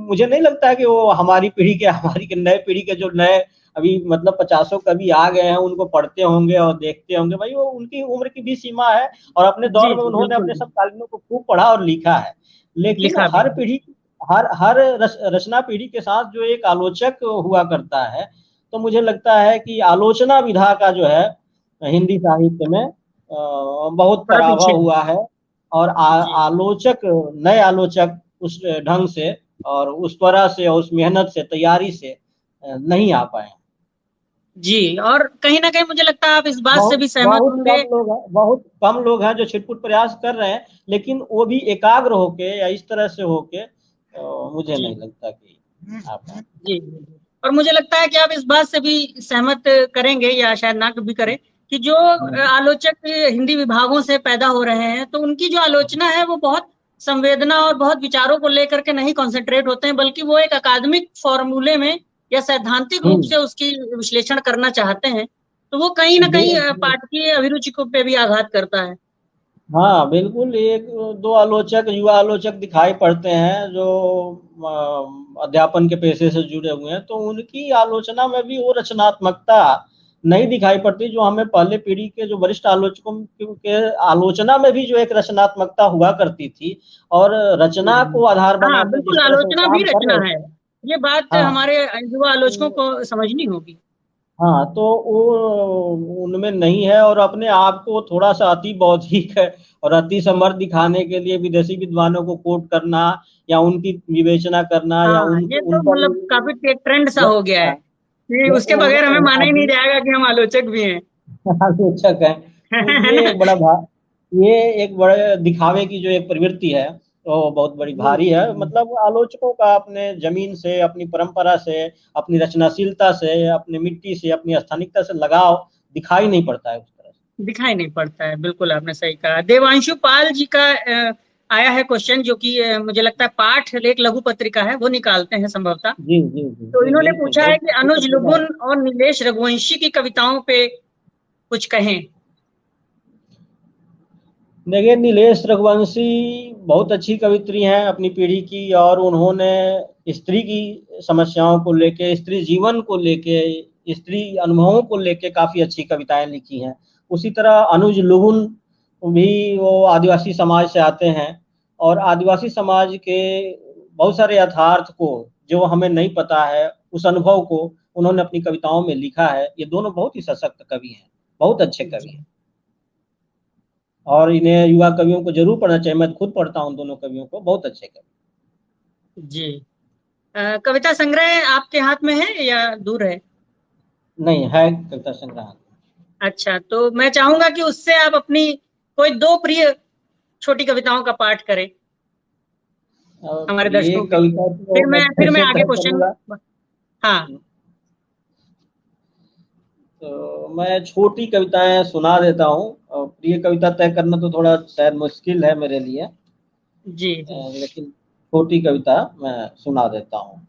मुझे नहीं लगता है कि वो हमारी पीढ़ी के, हमारी के नए पीढ़ी के जो नए अभी मतलब 50 कवि आ गए हैं उनको पढ़ते होंगे और देखते होंगे, भाई वो उनकी उम्र की भी सीमा है, और अपने जी दौर में जी उन्होंने बिल्कुल। अपने समकालीनों को खूब पढ़ा और लिखा है। लेकिन लिखा भी हर है। पीढ़ी, हर रचना पीढ़ी के साथ जो एक आलोचक हुआ करता है, तो मुझे लगता है कि आलोचना विधा का जो है हिंदी साहित्य में बहुत बड़ा पीछे पराभव है। हुआ है। और जी आलोचक, नए आलोचक उस ढंग से और उस तरह से और उस मेहनत से, तैयारी से नहीं आ पाए। जी। और कहीं ना कहीं मुझे लगता है आप इस बात से बहुत भी सहमत बहुत होंगे। कम लोग हैं, बहुत कम लोग हैं जो छिटपुट प्रयास कर रहे हैं, लेकिन वो भी एकाग्र होके या इस तरह से होके मुझे जी नहीं लगता कि आ पाए। जी जी। और मुझे लगता है कि आप इस बात से भी सहमत करेंगे या शायद ना भी करें कि जो आलोचक हिंदी विभागों से पैदा हो रहे हैं, तो उनकी जो आलोचना है वो बहुत संवेदना और बहुत विचारों को लेकर के नहीं कंसंट्रेट होते हैं, बल्कि वो एक अकादमिक फॉर्मूले में या सैद्धांतिक रूप हम्म। से उसकी विश्लेषण करना चाहते हैं। तो वो कहीं ना कहीं पाठकीय अभिरुचि को पे भी आघात करता है। हाँ बिल्कुल, एक दो आलोचक, युवा आलोचक दिखाई पड़ते हैं जो अध्यापन के पेशे से जुड़े हुए हैं, तो उनकी आलोचना में भी वो रचनात्मकता नहीं दिखाई पड़ती जो हमें पहले पीढ़ी के जो वरिष्ठ आलोचकों के आलोचना में भी जो एक रचनात्मकता हुआ करती थी, और रचना को आधार बना हाँ के जिस बिल्कुल, तरह से वो आलोचना भी काम कर रचना रहे है। थे। ये बात हाँ हमारे युवा आलोचकों को समझनी होगी। हाँ, तो वो उनमें नहीं है, और अपने आप को थोड़ा सा अति बौद्धिक है और अति समर्थ दिखाने के लिए विदेशी विद्वानों को कोट करना या उनकी विवेचना करना या हाँ, उन ये उन तो पर मतलब काफी ट्रेंड सा हो गया है कि उसके बगैर हमें माना ही नहीं अभी जाएगा कि हम आलोचक भी हैं। आलोचक है, तो ये एक बड़ा ये एक बड़े दिखावे की जो एक प्रवृत्ति है, वो बहुत बड़ी जी भारी है। जी। मतलब आलोचकों का अपने जमीन से, अपनी परंपरा से, अपनी रचनाशीलता से, अपनी मिट्टी से, अपनी स्थानिकता से लगाव दिखाई नहीं पड़ता है उस तरह से। दिखाई नहीं पड़ता है, बिल्कुल आपने सही कहा। देवांशु पाल जी का आया है क्वेश्चन, जो कि मुझे लगता है पाठ एक लघु पत्रिका है, वो निकालते हैं संभवतः। जी जी जी तो जी, इन्होंने बिल्कुल पूछा है बहुत कि अच्छी अनुज पत्रिका है। लुबुन और नीलेश रघुवंशी की कविताओं पे कुछ कहें। देखिए, नीलेश रघुवंशी बहुत अच्छी कवित्री हैं अपनी पीढ़ी की, और उन्होंने स्त्री की समस्याओं को लेके, स्त्री जीवन को लेके, स्त्री अनुभवों को लेके काफी अच्छी कविताएं लिखी हैं। उसी तरह अनुज लुबुन भी, वो आदिवासी समाज से आते हैं, और आदिवासी समाज के बहुत सारे यथार्थ को जो हमें नहीं पता है, उस अनुभव को उन्होंने अपनी कविताओं में लिखा है। ये दोनों बहुत ही सशक्त कवि हैं, बहुत अच्छे कवि जी हैं, और इन्हें युवा कवियों को जरूर पढ़ना चाहिए। मैं खुद पढ़ता हूँ दोनों कवियों को, बहुत अच्छे कवि। जी। कविता संग्रह आपके हाथ में है या दूर है? नहीं है, कविता संग्रह। अच्छा, तो मैं चाहूंगा कि उससे आप अपनी कोई दो प्रिय छोटी कविताओं का पाठ करें हमारे और ये दर्शकों के लिए। कविता तो मैं फिर मैं कैसे आगे तय क्वेश्चन। करूंगा। हाँ। तो मैं छोटी कविताएं सुना देता हूँ, और प्रिय कविता तय करना तो थोड़ा शायद मुश्किल है मेरे लिए। जी जी। लेकिन छोटी कविता मैं सुना देता हूँ।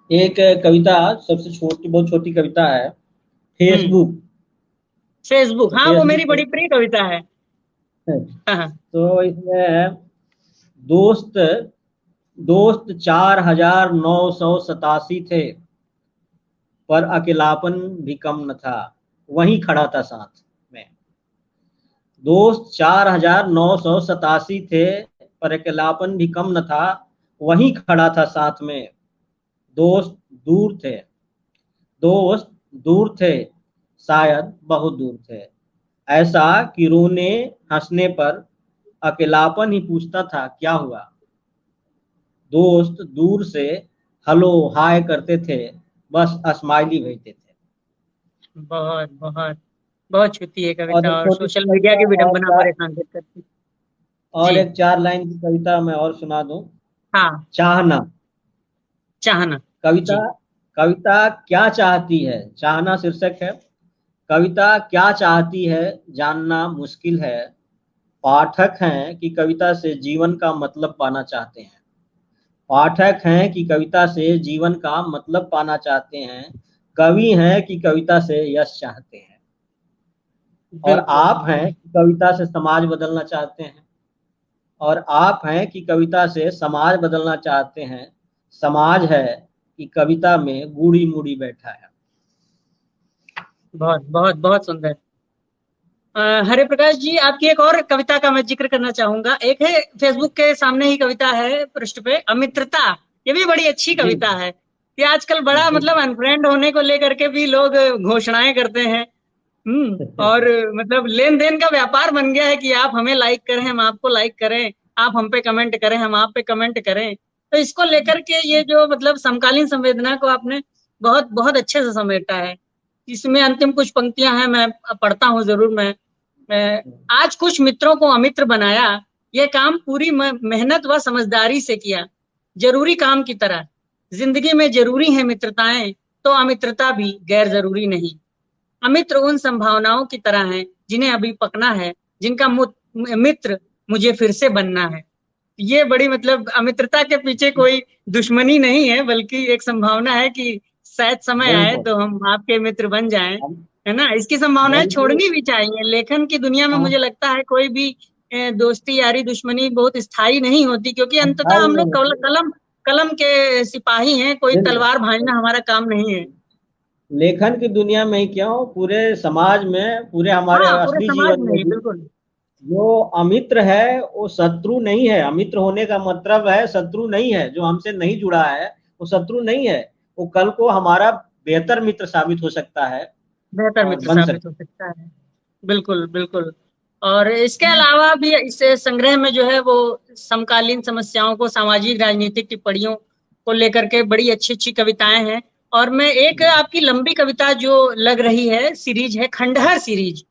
एक कविता सबसे छोटी, बहुत छोटी कविता है, हम्म। फेसबुक। फेसबुक, तो हाँ वो मेरी बड़ी फेसबुक प्रिय कविता है। हाँ हाँ। तो इसमें है, दोस्त दोस्त 4987 थे, पर अकेलापन भी कम न था, वहीं खड़ा था साथ में। दोस्त 4987 थे, पर अकेलापन भी कम न था, वहीं खड़ा था साथ में। दोस्त दूर थे, दोस्त दूर थे, शायद बहुत दूर थे, ऐसा कि रोने हंसने पर अकेलापन ही पूछता था क्या हुआ। दोस्त दूर से हेलो हाय करते थे, बस स्माइली भेजते थे। बहुत बहुत बहुत छूती है और कविता, एक और छोटी सी सोशल मीडिया कविता की विडंबना परेशान करती। और जी। एक 4 लाइन की कविता मैं और सुना दूं। हाँ। चाहना। चाहना। कविता जी। कविता क्या चाहती है, चाहना शीर्षक है। कविता क्या चाहती है जानना मुश्किल है, पाठक हैं कि कविता से जीवन का मतलब पाना चाहते हैं। पाठक हैं कि कविता से जीवन का मतलब पाना चाहते हैं, कवि हैं कि कविता से यश चाहते हैं, और बिल्कुल आप हैं बिल्कुल। कि कविता से समाज बदलना चाहते हैं। और आप हैं कि कविता से समाज बदलना चाहते हैं, समाज है कि कविता में बूढ़ी मूड़ी बैठा है। बहुत बहुत बहुत सुंदर। हरे प्रकाश जी, आपकी एक और कविता का मैं जिक्र करना चाहूंगा। एक है फेसबुक के सामने ही कविता है पृष्ठ पे, अमित्रता। ये भी बड़ी अच्छी जी कविता है। ये आजकल बड़ा जी। मतलब अनफ्रेंड होने को लेकर के भी लोग घोषणाएं करते हैं। और मतलब लेन देन का व्यापार बन गया है कि आप हमें लाइक करें, हम आपको लाइक करें, आप हम पे कमेंट करें, हम आप पे कमेंट करें। तो इसको लेकर के ये जो मतलब समकालीन संवेदना को आपने बहुत बहुत अच्छे से समेटा है। इसमें अंतिम कुछ पंक्तियां हैं, मैं पढ़ता हूँ जरूर। मैं आज कुछ मित्रों को अमित्र बनाया, यह काम पूरी मेहनत व समझदारी से किया, जरूरी काम की तरह। जिंदगी में जरूरी है मित्रताएं, तो अमित्रता भी गैर जरूरी नहीं। अमित्र उन संभावनाओं की तरह हैं जिन्हें अभी पकना है, जिनका मित्र मुझे फिर से बनना है। ये बड़ी मतलब अमित्रता के पीछे कोई दुश्मनी नहीं है, बल्कि एक संभावना है कि शायद समय आए बिल्कुल। तो हम आपके मित्र बन जाएं। हम है ना? इसकी संभावनाएं बल्कि छोड़नी भी चाहिए। लेखन की दुनिया में मुझे हम लगता है कोई भी दोस्ती यारी दुश्मनी बहुत स्थायी नहीं होती, क्योंकि अंततः स्थायी हम लोग नहीं होते। कलम कलम के सिपाही हैं, कोई बिल्कुल। तलवार भांजना हमारा काम नहीं है। लेखन की दुनिया में ही क्यों, पूरे समाज में, पूरे हमारे हाँ, पूरे असली समाज जीवन में में ही भी बिल्कुल। जो अमित्र है वो शत्रु नहीं है। अमित्र होने का मतलब है शत्रु नहीं है, जो हमसे नहीं जुड़ा है वो शत्रु नहीं है। वो कल को हमारा बेहतर मित्र साबित हो सकता है बेहतर और मित्र बन साबित हो सकता सकता है। बिल्कुल बिल्कुल। और इसके अलावा भी इस संग्रह में जो है वो समकालीन समस्याओं को, सामाजिक राजनीतिक टिप्पणियों को लेकर के बड़ी अच्छी अच्छी कविताएं हैं। और मैं एक है। आपकी लंबी कविता जो लग रही है सीरीज है, खंडहर सीरीज।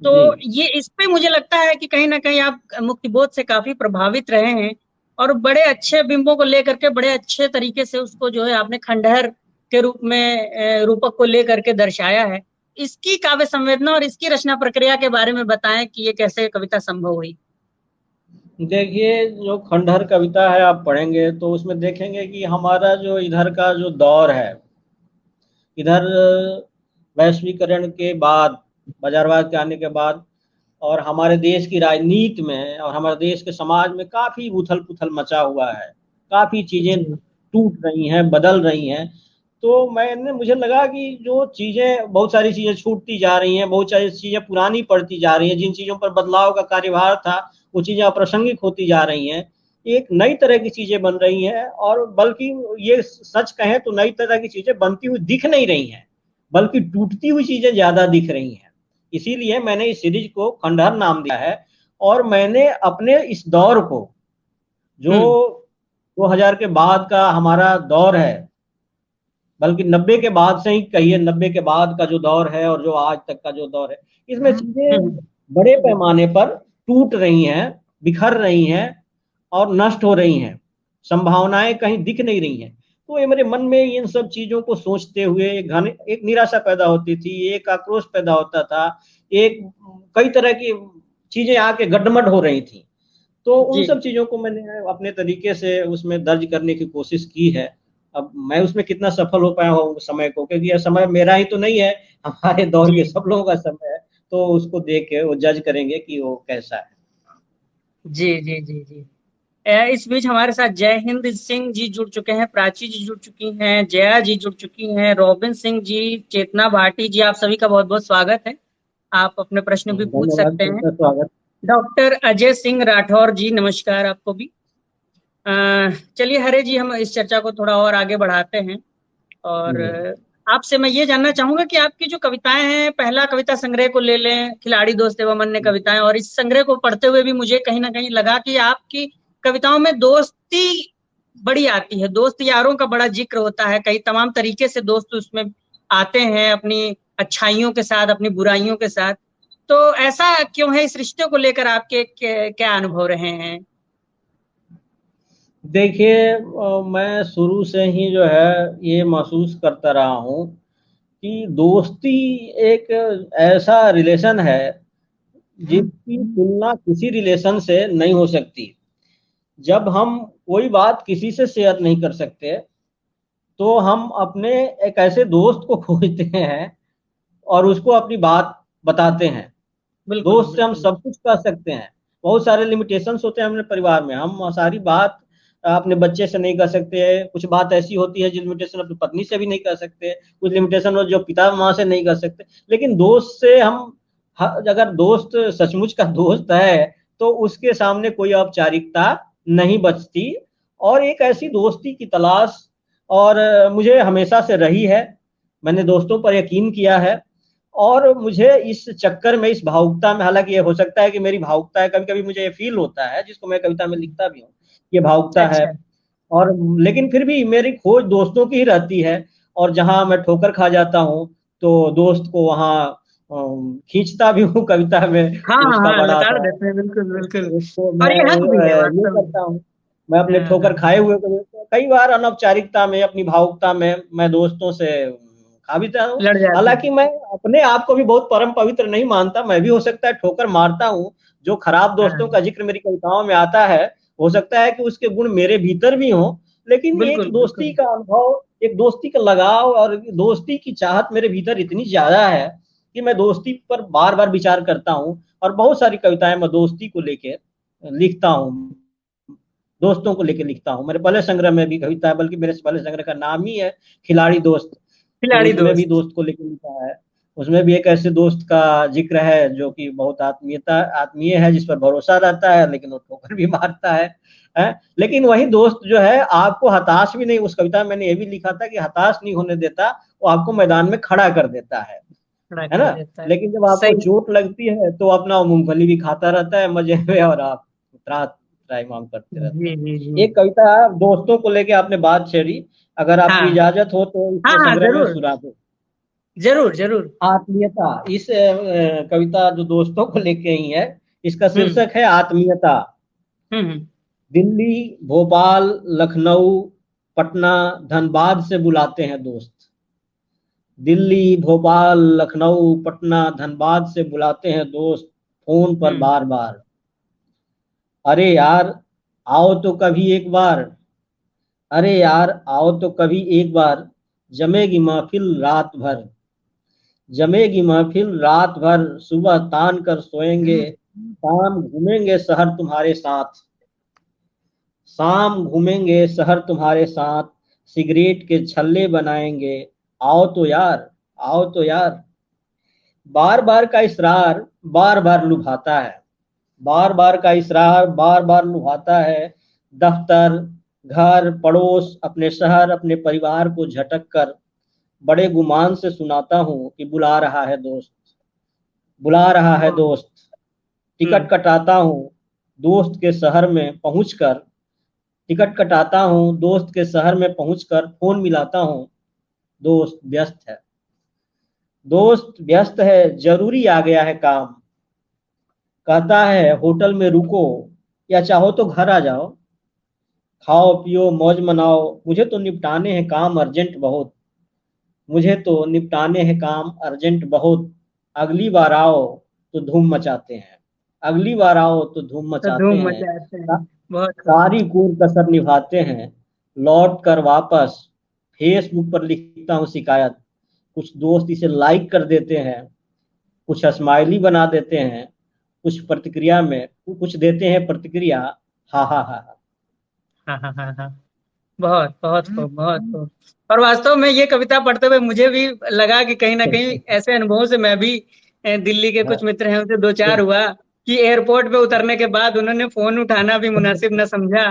तो जी ये इस पे मुझे लगता है कि कहीं ना कहीं आप मुक्तिबोध से काफी प्रभावित रहे हैं, और बड़े अच्छे बिंबों को लेकर के बड़े अच्छे तरीके से उसको जो है आपने खंडहर के रूप में रूपक को लेकर के दर्शाया है। इसकी काव्य संवेदना और इसकी रचना प्रक्रिया के बारे में बताएं कि ये कैसे कविता संभव हुई। देखिए, जो खंडहर कविता है आप पढ़ेंगे तो उसमें देखेंगे कि हमारा जो इधर का जो दौर है, इधर वैश्वीकरण के बाद, बाजारवाद के आने के बाद, और हमारे देश की राजनीति में और हमारे देश के समाज में काफी उथल पुथल मचा हुआ है। काफी चीजें जी। टूट रही हैं, बदल रही हैं। तो मुझे लगा कि जो चीजें, बहुत सारी चीजें छूटती जा रही हैं, बहुत सारी चीजें पुरानी पड़ती जा रही हैं, जिन चीजों पर बदलाव का कार्यभार था वो चीजें अप्रासंगिक होती जा रही हैं। एक नई तरह की चीजें बन रही हैं, और बल्कि ये सच कहें तो नई तरह की चीजें बनती हुई दिख नहीं रही हैं, बल्कि टूटती हुई चीजें ज्यादा दिख रही हैं। इसीलिए मैंने इस सीरीज को खंडहर नाम दिया है। और मैंने अपने इस दौर को, जो हम्म 2000 के बाद का हमारा दौर है, बल्कि 90 के बाद से ही कहिए, 90 के बाद का जो दौर है और जो आज तक का जो दौर है, इसमें चीजें हम्म। बड़े पैमाने पर टूट रही हैं, बिखर रही हैं और नष्ट हो रही हैं। संभावनाएं कहीं दिख नहीं रही हैं। तो ये मेरे मन में इन सब चीजों को सोचते हुए एक निराशा पैदा होती थी, एक आक्रोश पैदा होता था, एक कई तरह की चीजें आके गड्ढमड हो रही थी। तो उन जी सब चीजों को मैंने अपने तरीके से उसमें दर्ज करने की कोशिश की है। अब मैं उसमें कितना सफल हो पाया हूँ समय को, क्योंकि यह समय मेरा ही तो नहीं है, हमारे दौर जी के सब लोगों का समय है। तो उसको देख के वो जज करेंगे कि वो कैसा है। जी जी जी जी। इस बीच हमारे साथ जय हिंद सिंह जी जुड़ चुके हैं, प्राची जी जुड़ चुकी हैं, जया जी जुड़ चुकी हैं, रॉबिन सिंह जी, चेतना भाटी जी, आप सभी का बहुत बहुत स्वागत है। आप अपने प्रश्न भी पूछ धन्यवाद, सकते हैं। सबका स्वागत। डॉक्टर अजय सिंह राठौर जी, नमस्कार आपको भी। अ, चलिए हरे जी, हम इस चर्चा को थोड़ा और आगे बढ़ाते हैं। और जी। आपसे मैं ये जानना चाहूंगा कि आपकी जो कविताएं हैं, पहला कविता संग्रह को ले लें, खिलाड़ी दोस्त एवं अन्य कविताएं, और इस संग्रह को पढ़ते हुए भी मुझे कहीं ना कहीं लगा कि आपकी कविताओं में दोस्ती बड़ी आती है, दोस्त यारों का बड़ा जिक्र होता है, कई तमाम तरीके से दोस्त उसमें आते हैं, अपनी अच्छाइयों के साथ, अपनी बुराइयों के साथ। तो ऐसा क्यों है? इस रिश्ते को लेकर आपके क्या अनुभव रहे हैं? देखिए, मैं शुरू से ही जो है ये महसूस करता रहा हूँ कि दोस्ती एक ऐसा रिलेशन है जिसकी तुलना किसी रिलेशन से नहीं हो सकती। जब हम कोई बात किसी से शेयर नहीं कर सकते, तो हम अपने एक ऐसे दोस्त को खोजते हैं और उसको अपनी बात बताते हैं। बिल्कुल दोस्त से हम बिल्कुल। सब कुछ कर सकते हैं। बहुत सारे लिमिटेशंस होते हैं अपने परिवार में, हम सारी बात अपने बच्चे से नहीं कर सकते। कुछ बात ऐसी होती है जो लिमिटेशन अपनी पत्नी से भी नहीं कर सकते, कुछ लिमिटेशन हो जो पिता माँ से नहीं कर सकते। लेकिन दोस्त से हम, अगर दोस्त सचमुच का दोस्त है तो उसके सामने कोई औपचारिकता नहीं बचती। और एक ऐसी दोस्ती की तलाश और मुझे हमेशा से रही है। मैंने दोस्तों पर यकीन किया है, और मुझे इस चक्कर में, इस भावुकता में, हालांकि ये हो सकता है कि मेरी भावुकता है, कभी कभी मुझे ये फील होता है, जिसको मैं कविता में लिखता भी हूँ, ये भावुकता है। अच्छा। और लेकिन फिर भी मेरी खोज दोस्तों की ही रहती है। और जहां मैं ठोकर खा जाता हूँ तो दोस्त को वहां खींचता भी हूँ कविता में हाँ कि हाँ उसका हाँ, बड़ा लताड़ था। देते हैं, बिल्कुल बिल्कुल। उसको और मैं ये हक भी है ये वास्तव में। करता हूँ। मैं अपने हाँ ठोकर हाँ खाए हुए को कई बार अनौपचारिकता में, अपनी भावुकता में मैं दोस्तों से खा भी हूँ। लड़ जाते हैं। हालांकि मैं अपने आप को भी बहुत परम पवित्र नहीं मानता, मैं भी हो सकता है ठोकर मारता हूँ। जो खराब दोस्तों हाँ का जिक्र मेरी कविताओं में आता है, हो सकता है कि उसके गुण मेरे भीतर भी हों। लेकिन एक बिल्कुल दोस्ती बिल्कुल। का अनुभव, एक दोस्ती का लगाव और दोस्ती की चाहत मेरे भीतर इतनी ज्यादा है कि मैं दोस्ती पर बार बार विचार करता हूँ। और बहुत सारी कविताएं मैं दोस्ती को लेके लिखता हूँ, दोस्तों को लेके लिखता हूँ। मेरे पहले संग्रह में भी कविता है, बल्कि मेरे पहले संग्रह का नाम ही है खिलाड़ी दोस्त। तो खिलाड़ी उसमें भी दोस्त। दोस्त को लेके लिखा है। उसमें भी एक ऐसे दोस्त का जिक्र है जो कि बहुत आत्मीय है, जिस पर भरोसा रहता है, लेकिन वो ठोकर भी मारता है। लेकिन वही दोस्त जो है आपको हताश भी नहीं, उस कविता में मैंने ये भी लिखा था कि हताश नहीं होने देता, वो आपको मैदान में खड़ा कर देता खड़ा है कर ना। देता है। लेकिन जब आपको सही। चोट लगती है तो अपना वो मूंगफली भी खाता रहता है मजे में, और आप त्राहिमाम करते रहते जी हैं। जी जी। एक कविता दोस्तों को लेके आपने बात छेड़ी, अगर आपकी हाँ इजाजत हो तो हाँ इसमें हाँ, संग्रह में जरूर सुना दो। जरूर जरूर। आत्मीयता, इस कविता जो दोस्तों को लेके ही है, इसका हम्म शीर्षक है आत्मीयता। हम्म। दिल्ली, भोपाल, लखनऊ, पटना, धनबाद से बुलाते हैं दोस्त। दिल्ली, भोपाल, लखनऊ, पटना, धनबाद से बुलाते हैं दोस्त, फोन पर हम्म बार बार। अरे यार आओ तो कभी एक बार, अरे यार आओ तो कभी एक बार, जमेगी महफिल रात भर, जमेगी महफिल रात भर, सुबह तान कर सोएंगे, शाम घूमेंगे शहर तुम्हारे साथ, शाम घूमेंगे शहर तुम्हारे साथ, सिगरेट के छल्ले बनाएंगे, आओ तो यार, आओ तो यार। बार बार का इसरार बार बार लुभाता है, बार बार का इसरार बार बार लुभाता है। दफ्तर, घर, पड़ोस, अपने शहर, अपने परिवार को झटक कर बड़े गुमान से सुनाता हूँ कि बुला रहा है दोस्त, बुला रहा है हाँ, दोस्त। टिकट हम्म। कटाता हूँ दोस्त के शहर में पहुंचकर, टिकट कटाता हूँ दोस्त के शहर में पहुंचकर, फोन मिलाता हूँ, दोस्त व्यस्त है, दोस्त व्यस्त है, जरूरी आ गया है काम। कहता है होटल में रुको या चाहो तो घर आ जाओ, खाओ पियो मौज मनाओ, मुझे तो निपटाने हैं काम अर्जेंट बहुत, मुझे तो निपटाने हैं काम अर्जेंट बहुत, अगली बार आओ तो धूम मचाते हैं, अगली बार आओ तो धूम तो मचाते धूम हैं, मचाते हैं। बहुत खूब। सारी कूर कसर निभाते हैं, लौट कर वापस फेसबुक पर लिखता हूँ शिकायत, कुछ दोस्त इसे लाइक कर देते हैं, कुछ स्माइली बना देते हैं, कुछ प्रतिक्रिया में कुछ देते हैं प्रतिक्रिया, हा हा हा हा। हाँ हाँ हाँ हाँ। बहुत बहुत खूब, बहुत खूब। और वास्तव में ये कविता पढ़ते हुए मुझे भी लगा कि कहीं ना कहीं ऐसे अनुभवों से मैं भी दिल्ली के कुछ मित्र हैं उनसे दो चार हुआ कि एयरपोर्ट पे उतरने के बाद उन्होंने फोन उठाना भी मुनासिब न समझा।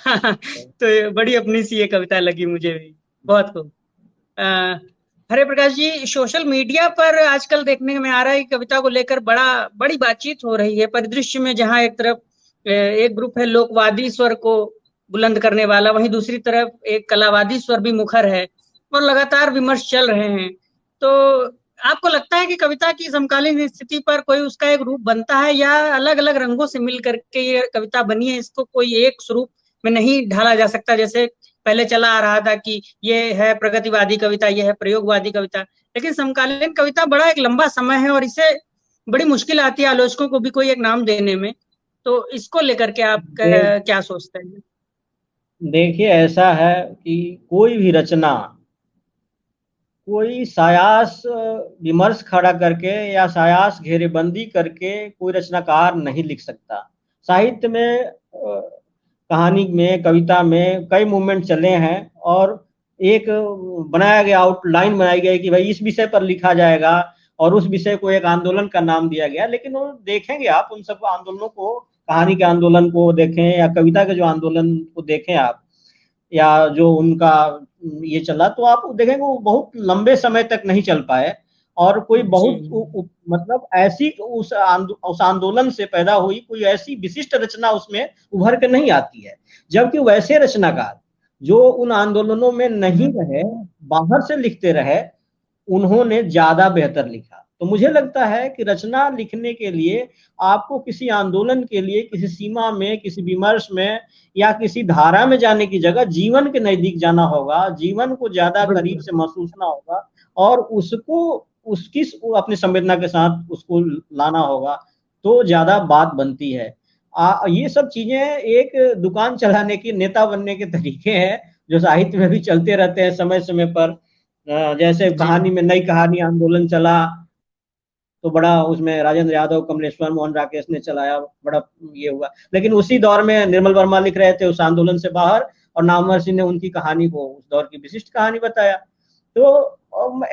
तो ये बड़ी अपनी सी ये कविता लगी मुझे भी। बहुत खूब। अ, हरे प्रकाश जी, सोशल मीडिया पर आजकल देखने में आ रहा है कि कविता को लेकर बड़ी बातचीत हो रही है परिदृश्य में, जहां एक तरफ एक ग्रुप है लोकवादी स्वर को बुलंद करने वाला, वहीं दूसरी तरफ एक कलावादी स्वर भी मुखर है और लगातार विमर्श चल रहे हैं। तो आपको लगता है कि कविता की समकालीन स्थिति पर कोई उसका एक रूप बनता है, या अलग अलग रंगों से मिल करके ये कविता बनी है, इसको कोई एक स्वरूप में नहीं ढाला जा सकता? जैसे पहले चला आ रहा था कि ये है प्रगतिवादी कविता, ये है प्रयोगवादी कविता, लेकिन समकालीन कविता बड़ा एक लंबा समय है और इसे बड़ी मुश्किल आती है आलोचकों को भी कोई एक नाम देने में। तो इसको लेकर के आप क्या सोचते हैं? देखिए ऐसा है कि कोई भी रचना कोई सायास विमर्श खड़ा करके या सायास घेरेबंदी करके कोई रचनाकार नहीं लिख सकता। साहित्य में कहानी में कविता में कई मूवमेंट चले हैं और एक बनाया गया आउटलाइन बनाई गई कि भाई इस विषय पर लिखा जाएगा और उस विषय को एक आंदोलन का नाम दिया गया, लेकिन वो देखेंगे आप उन सब आंदोलनों को, कहानी के आंदोलन को देखें या कविता के जो आंदोलन को देखें आप, या जो उनका ये चला, तो आप देखेंगे वो बहुत लंबे समय तक नहीं चल पाए और कोई जी बहुत मतलब ऐसी उस आंदोलन से पैदा हुई कोई ऐसी विशिष्ट रचना उसमें उभर के नहीं आती है। जबकि वैसे रचनाकार जो उन आंदोलनों में नहीं रहे, बाहर से लिखते रहे, उन्होंने ज्यादा बेहतर लिखा। तो मुझे लगता है कि रचना लिखने के लिए आपको किसी आंदोलन के लिए किसी सीमा में, किसी विमर्श में या किसी धारा में जाने की जगह जीवन के नजदीक जाना होगा, जीवन को ज्यादा करीब बिल्कुल। से महसूसना होगा और उसको उसकी अपनी संवेदना के साथ उसको लाना होगा, तो ज्यादा बात बनती है। ये सब चीजें एक दुकान चलाने की, नेता बनने के तरीके हैं जो साहित्य में भी चलते रहते हैं समय समय पर। जैसे जी कहानी में नई कहानी आंदोलन चला तो बड़ा उसमें राजेंद्र यादव, कमलेश्वर, मोहन राकेश ने चलाया, बड़ा ये हुआ, लेकिन उसी दौर में निर्मल वर्मा लिख रहे थे उस आंदोलन से बाहर और नामवर सिंह ने उनकी कहानी को, उस दौर की विशिष्ट कहानी बताया। तो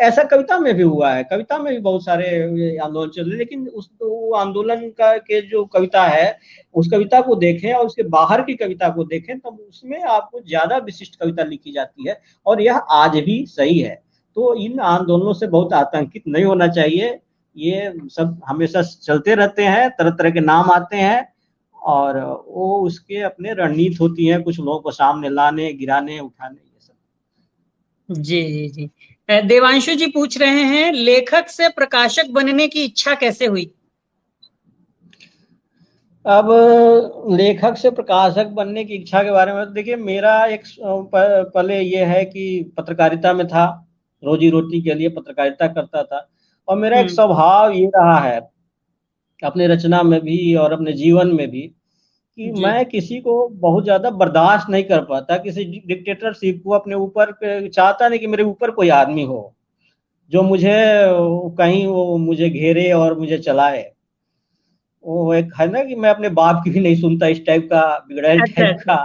ऐसा कविता में भी हुआ है, कविता में भी बहुत सारे आंदोलन चले, लेकिन उस वो आंदोलन का के जो कविता है उस कविता को देखें और उसके बाहर की कविता को देखें तब उसमें आपको ज्यादा विशिष्ट कविता लिखी जाती है और यह आज भी सही है। तो इन आंदोलनों से बहुत आतंकित नहीं होना चाहिए, ये सब हमेशा चलते रहते हैं, तरह तरह के नाम आते हैं और वो उसके अपने रणनीति होती है, कुछ लोगों को सामने लाने, गिराने, उठाने, ये सब। जी जी जी। देवांशु जी पूछ रहे हैं, लेखक से प्रकाशक बनने की इच्छा कैसे हुई? अब लेखक से प्रकाशक बनने की इच्छा के बारे में तो देखिए, मेरा एक पहले ये है कि पत्रकारिता में था, रोजी रोटी के लिए पत्रकारिता करता था और मेरा एक हम्म। स्वभाव ये रहा है अपने रचना में भी और अपने जीवन में भी कि जी। मैं किसी को बहुत ज्यादा बर्दाश्त नहीं कर पाता, किसी डिक्टेटरशिप को अपने ऊपर, चाहता नहीं कि मेरे ऊपर कोई आदमी हो जो मुझे कहीं वो मुझे घेरे और मुझे चलाए। वो एक है ना कि मैं अपने बाप की भी नहीं सुनता, इस टाइप का, बिगड़ैल अच्छा टाइप अच्छा। का।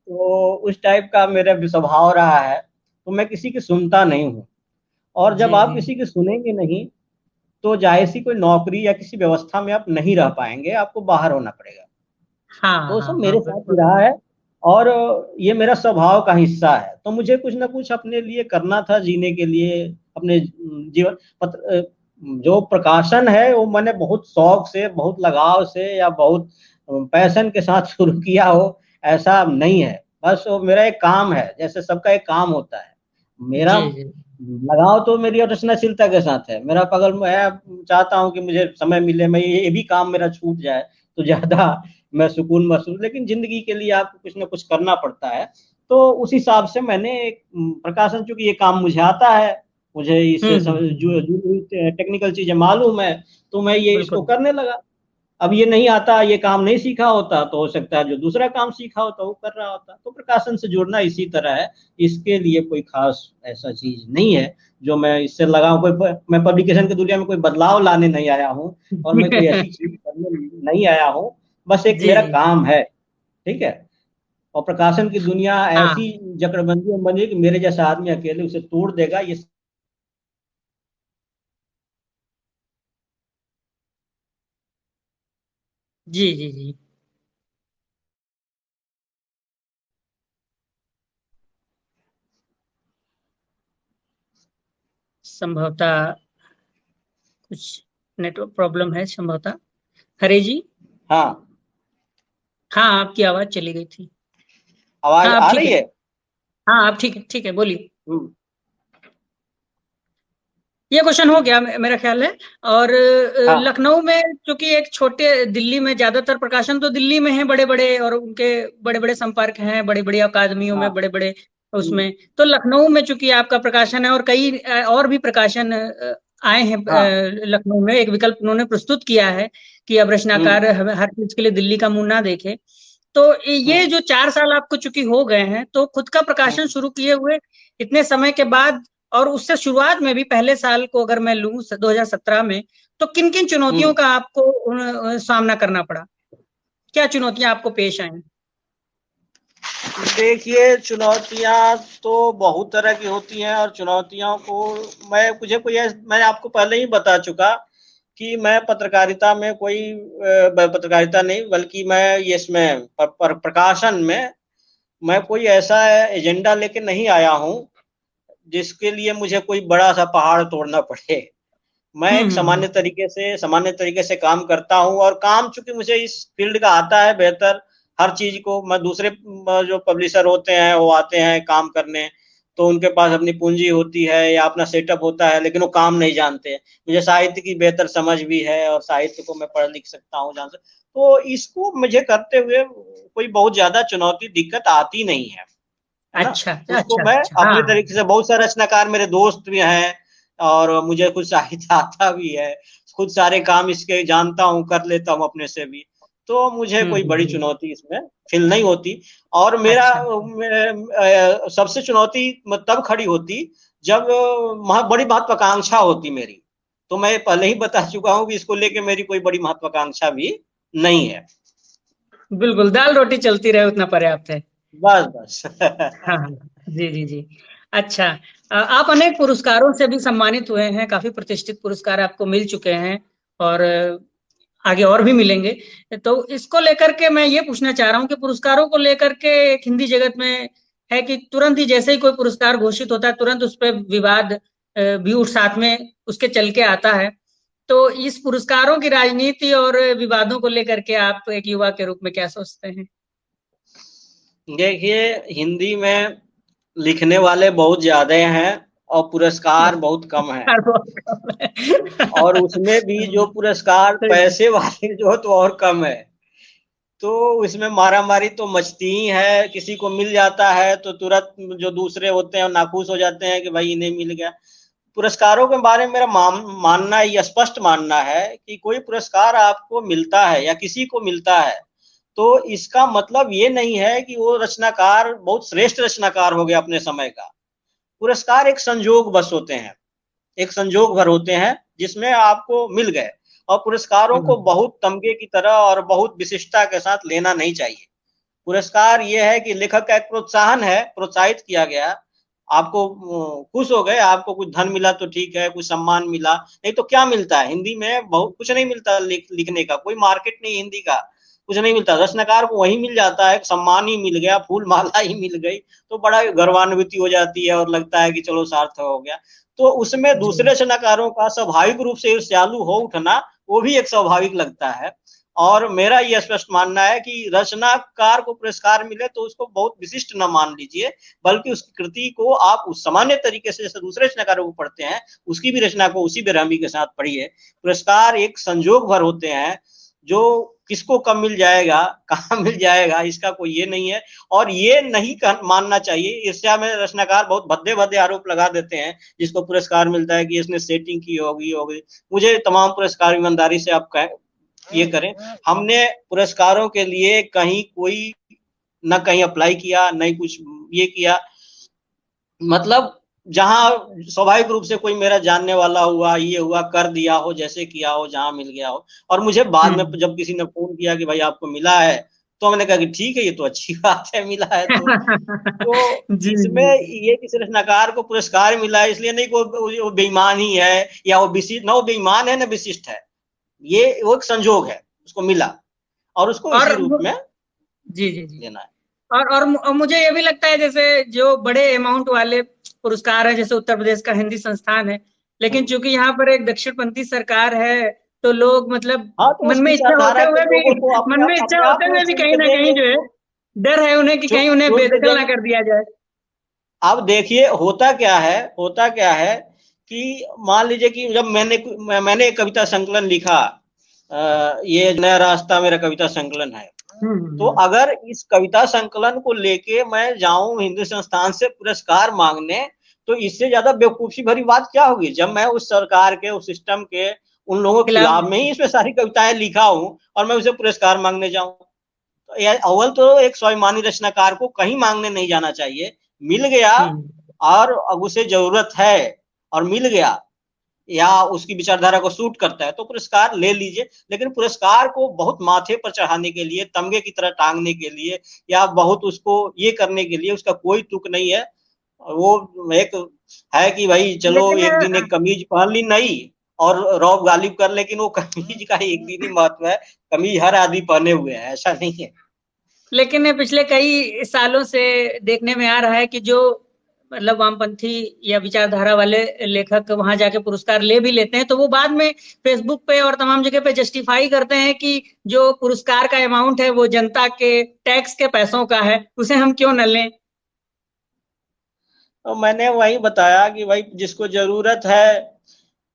तो उस टाइप का मेरा भी स्वभाव रहा है, तो मैं किसी की सुनता नहीं हूँ। और जी जब आप जी। किसी की सुनेंगे नहीं तो जाहिर सी कोई नौकरी या किसी व्यवस्था में आप नहीं रह पाएंगे, आपको बाहर होना पड़ेगा। हाँ तो सब हाँ हाँ, मेरे साथ ही बिल्कुल। रहा है और ये मेरा स्वभाव का हिस्सा है। तो मुझे कुछ ना कुछ अपने लिए करना था, जीने के लिए अपने जीवन पत्र जो प्रकाशन है वो मैंने बहुत शौक से, बहुत लगाव से या बहुत पैशन के साथ शुरू किया हो, ऐसा नहीं है। बस वो मेरा एक काम है, जैसे सबका एक काम होता है। मेरा जी जी। लगाव तो मेरी रचनाशीलता के साथ है, मेरा पगल में है, चाहता हूँ कि मुझे समय मिले, मैं ये भी काम मेरा छूट जाए तो ज्यादा मैं सुकून महसूस, लेकिन जिंदगी के लिए आपको कुछ ना कुछ करना पड़ता है। तो उस हिसाब से मैंने एक प्रकाशन, चूंकि ये काम मुझे आता है, मुझे इससे जो टेक्निकल चीजें मालूम है, तो मैं ये इसको बिल्कुल। करने लगा। अब ये नहीं आता, ये काम नहीं सीखा होता, तो हो सकता है जो दूसरा काम सीखा होता वो कर रहा होता। तो प्रकाशन से जुड़ना इसी तरह है। इसके लिए कोई खास ऐसा चीज नहीं है जो मैं इससे लगाऊं। मैं पब्लिकेशन की दुनिया में कोई बदलाव लाने नहीं आया हूँ, और मैं कोई ऐसी चीज करने नहीं आया हूँ। बस एक जी मेरा जी। काम है, ठीक है। और प्रकाशन की दुनिया हाँ। ऐसी जकड़बंदी में बनी है कि मेरे जैसा आदमी अकेले उसे तोड़ देगा, ये जी जी जी। संभवतः कुछ नेटवर्क प्रॉब्लम है संभवतः। हरे जी। हाँ। हाँ, आपकी आवाज चली गई थी। आवाज हाँ, अब आ ठीक रही है। है। हाँ, आप ठीक है, बोलिए। हम्म। ये क्वेश्चन हो गया मेरा ख्याल है। और हाँ। लखनऊ में चूंकि एक छोटे, दिल्ली में ज्यादातर प्रकाशन तो दिल्ली में है बड़े बड़े, और उनके बड़े बड़े संपर्क हैं बड़े बड़े अकादमियों हाँ। में, बड़े बड़े हम्म। उसमें। तो लखनऊ में चूंकि आपका प्रकाशन है, और कई और भी प्रकाशन आए हैं हाँ। लखनऊ में, एक विकल्प उन्होंने प्रस्तुत किया है कि अब हम्म। रचनाकार हर चीज के लिए दिल्ली का मुंह ना देखे। तो ये हम्म। जो 4 साल आपको चूंकि हो गए हैं, तो खुद का प्रकाशन हम्म। शुरू किए हुए इतने समय के बाद, और उससे शुरुआत में भी पहले साल को अगर मैं लूं 2017 में, तो किन किन चुनौतियों हम्म। का आपको सामना करना पड़ा? क्या चुनौतियां आपको पेश आई? देखिए, चुनौतियां तो बहुत तरह की होती हैं, और चुनौतियों को मैं आपको पहले ही बता चुका कि मैं पत्रकारिता में कोई पत्रकारिता नहीं, बल्कि मैं ये इसमें प्रकाशन में मैं कोई ऐसा एजेंडा लेके नहीं आया हूं जिसके लिए मुझे कोई बड़ा सा पहाड़ तोड़ना पड़े। मैं एक हम्म। सामान्य तरीके से काम करता हूं, और काम चूंकि मुझे इस फील्ड का आता है बेहतर, हर चीज को मैं दूसरे जो पब्लिशर होते हैं वो आते हैं काम करने, तो उनके पास अपनी पूंजी होती है या अपना सेटअप होता है, लेकिन वो काम नहीं जानते। मुझे साहित्य की बेहतर समझ भी है, और साहित्य को मैं पढ़ लिख सकता हूँ, जान सकता, तो इसको मुझे करते हुए कोई बहुत ज्यादा चुनौती दिक्कत आती नहीं है ना। अच्छा उसको अच्छा मैं अच्छा। अपने हाँ। तरीके से, बहुत सारे रचनाकार मेरे दोस्त भी हैं, और मुझे खुद साहित्य आता भी है, खुद सारे काम इसके जानता हूँ, कर लेता हूँ अपने से भी। तो मुझे कोई बड़ी हम्म। चुनौती इसमें फील नहीं होती। और मेरा अच्छा। सबसे चुनौती तब खड़ी होती जब बड़ी महत्वाकांक्षा होती मेरी। तो मैं पहले ही बता चुका हूँ कि इसको लेके मेरी कोई बड़ी महत्वाकांक्षा भी नहीं है। बिल्कुल, दाल रोटी चलती रहे उतना पर्याप्त है। बस बस। हाँ हाँ। जी जी जी। अच्छा। आप अनेक पुरस्कारों से भी सम्मानित हुए हैं, काफी प्रतिष्ठित पुरस्कार आपको मिल चुके हैं, और आगे और भी मिलेंगे। तो इसको लेकर के मैं ये पूछना चाह रहा हूँ कि पुरस्कारों को लेकर के एक हिंदी जगत में है कि तुरंत ही जैसे ही कोई पुरस्कार घोषित होता है, तुरंत उस पर विवाद भी उठ साथ में उसके चल के आता है। तो इस पुरस्कारों की राजनीति और विवादों को लेकर के आप एक युवा के रूप में क्या सोचते हैं? देखिए, हिंदी में लिखने वाले बहुत ज्यादा हैं और पुरस्कार बहुत कम है। पुरस्कार बहुत कम है। और उसमें भी जो पुरस्कार सही। पैसे वाले जो है तो और कम है। तो उसमें मारा मारी तो मचती ही है, किसी को मिल जाता है तो तुरंत जो दूसरे होते हैं नाखुश हो जाते हैं कि भाई इन्हें मिल गया। पुरस्कारों के बारे में मेरा मानना, ये स्पष्ट मानना है कि कोई पुरस्कार आपको मिलता है या किसी को मिलता है, तो इसका मतलब ये नहीं है कि वो रचनाकार बहुत श्रेष्ठ रचनाकार हो गया अपने समय का। पुरस्कार एक संजोग बस होते हैं, एक संजोग भर होते हैं जिसमें आपको मिल गए। और पुरस्कारों को हम्म। बहुत तमगे की तरह और बहुत विशिष्टता के साथ लेना नहीं चाहिए। पुरस्कार ये है कि लेखक का एक प्रोत्साहन है, प्रोत्साहित किया गया, आपको खुश हो गए, आपको कुछ धन मिला तो ठीक है, कुछ सम्मान मिला, नहीं तो क्या मिलता है हिंदी में, बहुत कुछ नहीं मिलता। लिखने का कोई मार्केट नहीं हिंदी का, कुछ नहीं मिलता। रचनाकार को वही मिल जाता है, सम्मान ही मिल गया, फूल माला ही मिल गई, तो बड़ा गर्वान्विति हो जाती है और लगता है कि चलो सार्थक हो गया। तो उसमें जी। दूसरे रचनाकारों का स्वाभाविक रूप से ईर्ष्यालु हो उठना, वो भी एक स्वाभाविक लगता है। और मेरा यह स्पष्ट मानना है कि रचनाकार को पुरस्कार मिले तो उसको बहुत विशिष्ट न मान लीजिए, बल्कि उसकी कृति को आप उस सामान्य तरीके से जैसे दूसरे रचनाकारों को पढ़ते हैं, उसकी भी रचना को उसी बेरहमी के साथ पढ़िए। पुरस्कार एक संजोग भर होते हैं जो किसको कब मिल जाएगा, कहाँ मिल जाएगा, इसका कोई ये नहीं है। और ये नहीं मानना चाहिए। ईर्ष्या में रचनाकार बहुत भद्दे भद्दे आरोप लगा देते हैं, जिसको पुरस्कार मिलता है कि इसने सेटिंग की होगी। मुझे तमाम पुरस्कार ईमानदारी से आप ये करें, हमने पुरस्कारों के लिए कहीं कोई न कहीं अप्लाई किया, नहीं कुछ ये किया। मतलब जहां स्वाभाविक रूप से कोई मेरा जानने वाला हुआ, ये हुआ, कर दिया हो, जैसे किया हो, जहां मिल गया हो। और मुझे बाद में जब किसी ने फोन किया कि भाई आपको मिला है, तो मैंने कहा कि ठीक है, ये तो अच्छी बात है, मिला है तो जी इसमें जी ये किसी रचनाकार को पुरस्कार मिला है, इसलिए नहीं कोई वो बेईमान ही है, या वो विशिष्ट, न वो बेईमान है न विशिष्ट है। ये वो एक संजोग है, उसको मिला और उसको इसी और रूप में जी जी जी। लेना है। और मुझे ये भी लगता है, जैसे जो बड़े अमाउंट वाले पुरस्कार है, जैसे उत्तर प्रदेश का हिंदी संस्थान है, लेकिन चूंकि यहाँ पर एक दक्षिणपंथी सरकार है, तो लोग मतलब हाँ, तो मन उस में इच्छा विचारधारा होते के हुए भी लोगों को मन में इच्छा अपने आप होते वो हुए भी चुन कहीं के ना कहीं देंगे। जो है डर है उन्हें कि कहीं उन्हें चुन के बेदखल ना देंगे। कर दिया जाए। अब देखिए होता क्या है कि मान लीजिए कि जब मैंने एक कविता संकलन लिखा, ये नया रास्ता मेरा कविता संकलन है। तो हम्म। अगर इस कविता संकलन को लेके मैं जाऊं हिंदी संस्थान से पुरस्कार मांगने, तो इससे ज्यादा बेवकूफी भरी बात क्या होगी, जब मैं उस सरकार के, उस सिस्टम के, उन लोगों के खिलाफ। खिलाफ में ही इसमें सारी कविताएं लिखा हूं और मैं उसे पुरस्कार मांगने जाऊं। तो अव्वल तो एक स्वाभिमानी रचनाकार को कहीं मांगने नहीं जाना चाहिए। मिल गया हम्म। और अब उसे जरूरत है और मिल गया, या उसकी विचारधारा को सूट करता है, तो पुरस्कार ले लीजिए। लेकिन पुरस्कार को बहुत माथे पर चढ़ाने के लिए, तमगे की तरह टांगने के लिए, या बहुत उसको ये करने के लिए उसका कोई तुक नहीं है। वो एक है कि भाई चलो लेकिन एक दिन एक कमीज पहन ली नई और रौब गालिब कर, लेकिन वो कमीज का एक दिन ही महत्व है। कमीज हर आदमी पहने हुए है, ऐसा नहीं है। लेकिन पिछले कई सालों से देखने में आ रहा है कि जो मतलब वामपंथी या विचारधारा वाले लेखक वहां जाके पुरस्कार ले भी लेते हैं, तो वो बाद में फेसबुक पे और तमाम जगह पे जस्टिफाई करते हैं कि जो पुरस्कार का अमाउंट है वो जनता के टैक्स के पैसों का है, उसे हम क्यों न लें। तो मैंने वही बताया कि भाई जिसको जरूरत है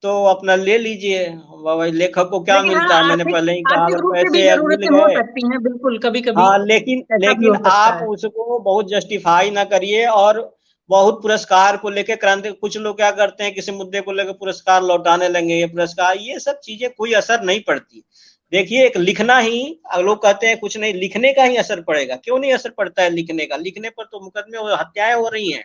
तो अपना ले लीजिए। भाई लेखक को क्या लेकिन हाँ, मिलता है, मैंने आर्थिक पहले ही कहा, आर्थिक अगर रूप से भी पैसे मिल जरूरतें हो गए। सकती हैं, बिल्कुल कभी कभी हाँ, लेकिन ऐसा भी हो लेकिन सकता आप है। उसको बहुत जस्टिफाई ना करिए। और बहुत पुरस्कार को लेके क्रांति, कुछ लोग क्या करते हैं, किसी मुद्दे को लेकर पुरस्कार लौटाने लगे, ये पुरस्कार, ये सब चीजें कोई असर नहीं पड़ती। देखिए, एक लिखना ही, लोग कहते हैं कुछ नहीं, लिखने का ही असर पड़ेगा। क्यों नहीं असर पड़ता है लिखने का? लिखने पर तो मुकदमे और हत्याएं हो रही हैं।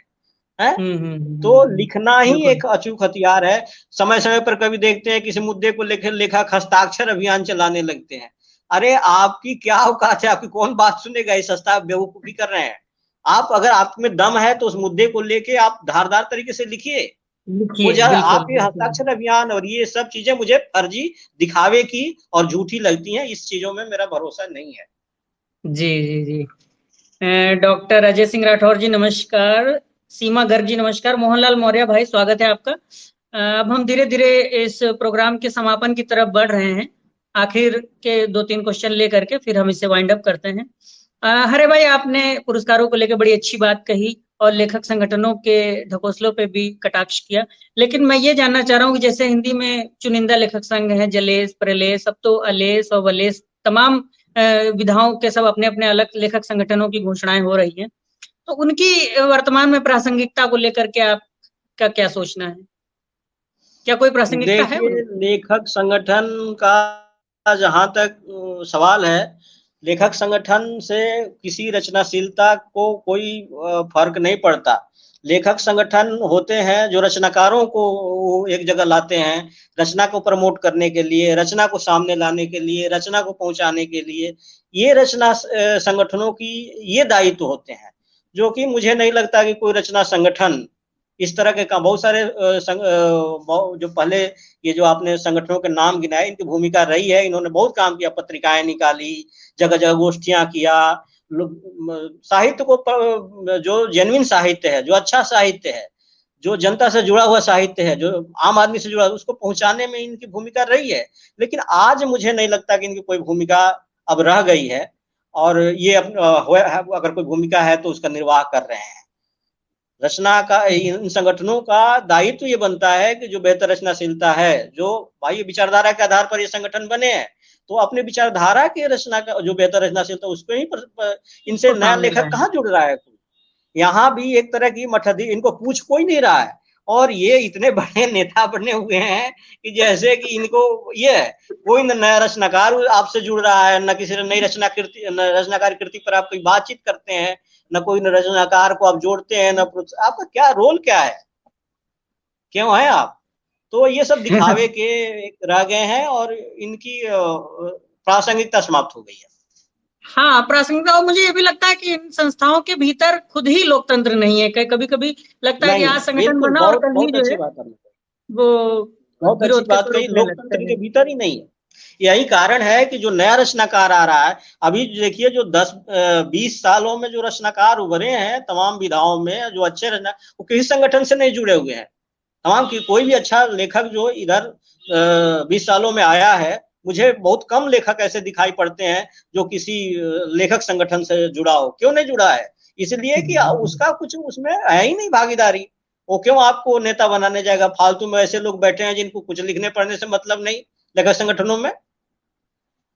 तो लिखना ही बिल्कुल। एक अचूक हथियार है। समय समय पर कभी देखते हैं किसी मुद्दे को लेकर लेखक हस्ताक्षर अभियान चलाने लगते हैं। अरे आपकी क्या औकात है, आपकी कौन बात सुनेगा, ये सस्ता बेवकूफी कर रहे हैं। आप अगर आप में दम है तो उस मुद्दे को लेके आप धारदार तरीके से लिखिए। वो लिखिए, जरा बिल्कुल आप ये बिल्कुल। हस्ताक्षर अभियान और ये सब चीजें मुझे फर्जी, दिखावे की और झूठी लगती हैं। इस चीजों में मेरा भरोसा नहीं है। जी जी जी। डॉक्टर अजय सिंह राठौर जी नमस्कार। सीमा गर्ग जी नमस्कार। मोहनलाल मौर्य भाई स्वागत है आपका। अब हम धीरे धीरे इस प्रोग्राम के समापन की तरफ बढ़ रहे हैं। आखिर के दो तीन क्वेश्चन लेकर के फिर हम इसे वाइंड अप करते हैं। हरे भाई, आपने पुरस्कारों को लेकर बड़ी अच्छी बात कही और लेखक संगठनों के ढकोसलों पे भी कटाक्ष किया। लेकिन मैं ये जानना चाह रहा हूँ कि जैसे हिंदी में चुनिंदा लेखक संघ है, जलेस, प्रलेस, अब तो अलेस और वलेस, तमाम विधाओं के सब अपने अपने अलग लेखक संगठनों की घोषणाएं हो रही हैं, तो उनकी वर्तमान में प्रासंगिकता को लेकर के आपका क्या सोचना है? क्या कोई प्रासंगिकता है देखिए, उनकी? लेखक संगठन का जहां तक सवाल है, लेखक संगठन से किसी रचनाशीलता को कोई फर्क नहीं पड़ता। लेखक संगठन होते हैं जो रचनाकारों को एक जगह लाते हैं, रचना को प्रमोट करने के लिए, रचना को सामने लाने के लिए, रचना को पहुंचाने के लिए। ये रचना संगठनों की ये दायित्व होते हैं, जो कि मुझे नहीं लगता कि कोई रचना संगठन इस तरह के काम, बहुत सारे जो पहले ये जो आपने संगठनों के नाम गिनाए, इनकी भूमिका रही है। इन्होंने बहुत काम किया, पत्रिकाएं निकाली, जगह जगह गोष्ठियां किया, साहित्य को, जो जेन्युइन साहित्य है, जो अच्छा साहित्य है, जो जनता से जुड़ा हुआ साहित्य है, जो आम आदमी से जुड़ा, उसको पहुंचाने में इनकी भूमिका रही है। लेकिन आज मुझे नहीं लगता कि इनकी कोई भूमिका अब रह गई है। और ये अगर कोई भूमिका है तो उसका निर्वाह कर रहे हैं। रचना का, इन संगठनों का दायित्व तो ये बनता है कि जो बेहतर रचनाशीलता है, जो भाई विचारधारा के आधार पर ये संगठन बने हैं, तो अपने विचारधारा के रचना का जो बेहतर रचनाशीलता उसको ही इनसे उसको नया काम मिल रहा लेखक है। कहाँ जुड़ रहा है। यहाँ भी एक तरह की मठधी, इनको पूछ कोई नहीं रहा है। और ये इतने बड़े नेता बने हुए हैं कि जैसे कि इनको ये है, कोई नया रचनाकार आपसे जुड़ रहा है, न किसी नई रचनाकार कृति पर आप कोई बातचीत करते हैं, न कोई रचनाकार को आप जोड़ते हैं, न आपका क्या रोल क्या है, क्यों है आप। तो ये सब दिखावे के एक रह गए हैं और इनकी प्रासंगिकता समाप्त हो गई है। हाँ, प्रासंगिकता। और मुझे ये भी लगता है कि इन संस्थाओं के भीतर खुद ही लोकतंत्र नहीं है। कभी कभी लगता है कि नहीं आज है, संगठन बिल्कुल, बना और बहुत कल ही बहुत जो अच्छी है बात आपने कही। वो बहुत अच्छी विरोध के बात सुर कही, उठने लगते लोकतंत्र के हैं। भीतर ही नहीं है। यही कारण है कि जो नया रचनाकार आ रहा है, अभी देखिए जो 10-20 सालों में जो रचनाकार उभरे हैं तमाम विधाओं में, जो अच्छे रचना, वो किसी संगठन से नहीं जुड़े हुए हैं। तमाम की कोई भी अच्छा लेखक जो इधर 20 सालों में आया है, मुझे बहुत कम लेखक ऐसे दिखाई पड़ते हैं जो किसी लेखक संगठन से जुड़ा हो। क्यों नहीं जुड़ा है? इसलिए कि उसका कुछ उसमें है ही नहीं भागीदारी। वो क्यों आपको नेता बनाने जाएगा? फालतू में ऐसे लोग बैठे हैं जिनको कुछ लिखने पढ़ने से मतलब नहीं लेखक संगठनों में।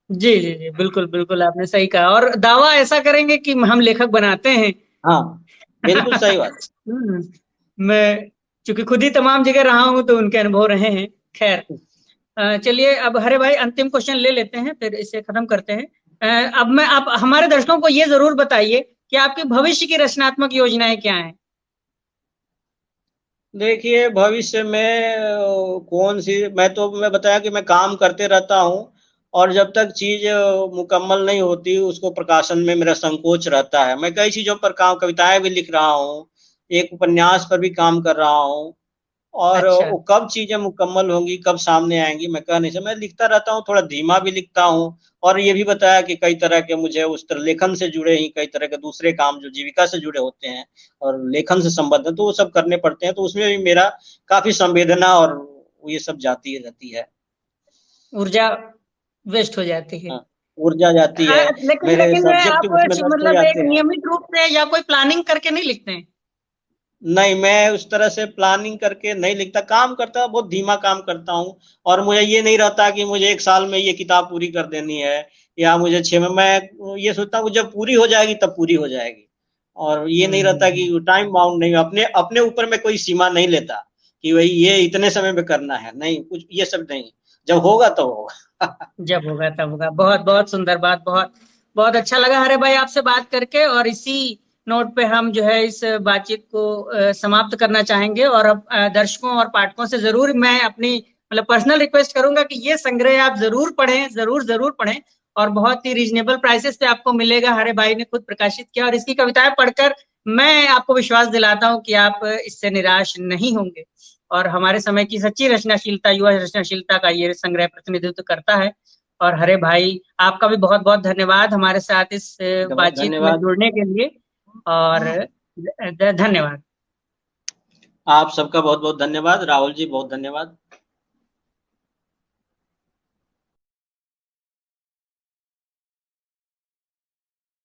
जी जी जी, बिल्कुल बिल्कुल, आपने सही कहा। और दावा ऐसा करेंगे कि हम लेखक बनाते हैं। हाँ, बिल्कुल सही बात। मैं चूंकि खुद ही तमाम जगह रहा हूं तो उनके अनुभव रहे हैं। खैर, चलिए अब हरे भाई अंतिम क्वेश्चन ले लेते हैं, फिर इसे खत्म करते हैं। अब मैं आप हमारे दर्शकों को ये जरूर बताइए कि आपकी भविष्य की रचनात्मक योजनाएं क्या हैं। देखिए भविष्य में कौन सी, मैं बताया कि मैं काम करते रहता हूँ, और जब तक चीज मुकम्मल नहीं होती उसको प्रकाशन में मेरा संकोच रहता है। मैं कई चीजों पर काम, कविताएं भी लिख रहा हूँ, एक उपन्यास पर भी काम कर रहा हूँ, और अच्छा। वो कब चीजें मुकम्मल होंगी, कब सामने आएंगी, मैं कह नहीं सकता। मैं लिखता रहता हूँ, थोड़ा धीमा भी लिखता हूँ। और ये भी बताया कि कई तरह के मुझे उस तरह लेखन से जुड़े ही कई तरह के दूसरे काम जो जीविका से जुड़े होते हैं और लेखन से संबंध है, तो वो सब करने पड़ते हैं। तो उसमें भी मेरा काफी संवेदना और ये सब जाती रहती है। ऊर्जा वेस्ट हो जाती है। हाँ, ऊर्जा जाती है, लेकिन मेरे लेकिन आप सब्जेक्ट उसमें नष्ट हो मतलब एक जाते हैं। नियमित रूप से या कोई प्लानिंग करके नहीं लिखते हैं। नहीं, मैं उस तरह से प्लानिंग करके नहीं लिखता, काम करता, बहुत धीमा काम करता हूँ। और मुझे ये नहीं रहता कि मुझे 1 साल में ये किताब पूरी कर देनी है, या मुझे 6 में। मैं ये सोचता हूँ जब पूरी हो जाएगी तब पूरी हो जाएगी। और ये नहीं रहता कि हम्म। टाइम बाउंड नहीं, अपने अपने ऊपर में कोई सीमा नहीं लेता कि भाई ये इतने समय में करना है, नहीं, कुछ ये सब नहीं। जब होगा तो होगा। जब होगा तब होगा। बहुत बहुत सुंदर बात। बहुत बहुत अच्छा लगा हरे भाई आपसे बात करके। और इसी नोट पे हम जो है इस बातचीत को समाप्त करना चाहेंगे। और अब दर्शकों और पाठकों से जरूर मैं अपनी मतलब पर्सनल रिक्वेस्ट करूंगा कि ये संग्रह आप जरूर पढ़ें, जरूर जरूर पढ़ें। और बहुत ही रीजनेबल प्राइसेस पे आपको मिलेगा। हरे भाई ने खुद प्रकाशित किया और इसकी कविताएं पढ़कर मैं आपको विश्वास दिलाता हूं कि आप इससे निराश नहीं होंगे। और हमारे समय की सच्ची रचनाशीलता, युवा रचनाशीलता का ये संग्रह प्रतिनिधित्व करता है। और हरे भाई आपका भी बहुत बहुत धन्यवाद हमारे साथ इस बातचीत में धन्यवाद। जुड़ने के लिए। और धन्यवाद। आप सबका बहुत बहुत धन्यवाद, राहुल जी, बहुत धन्यवाद।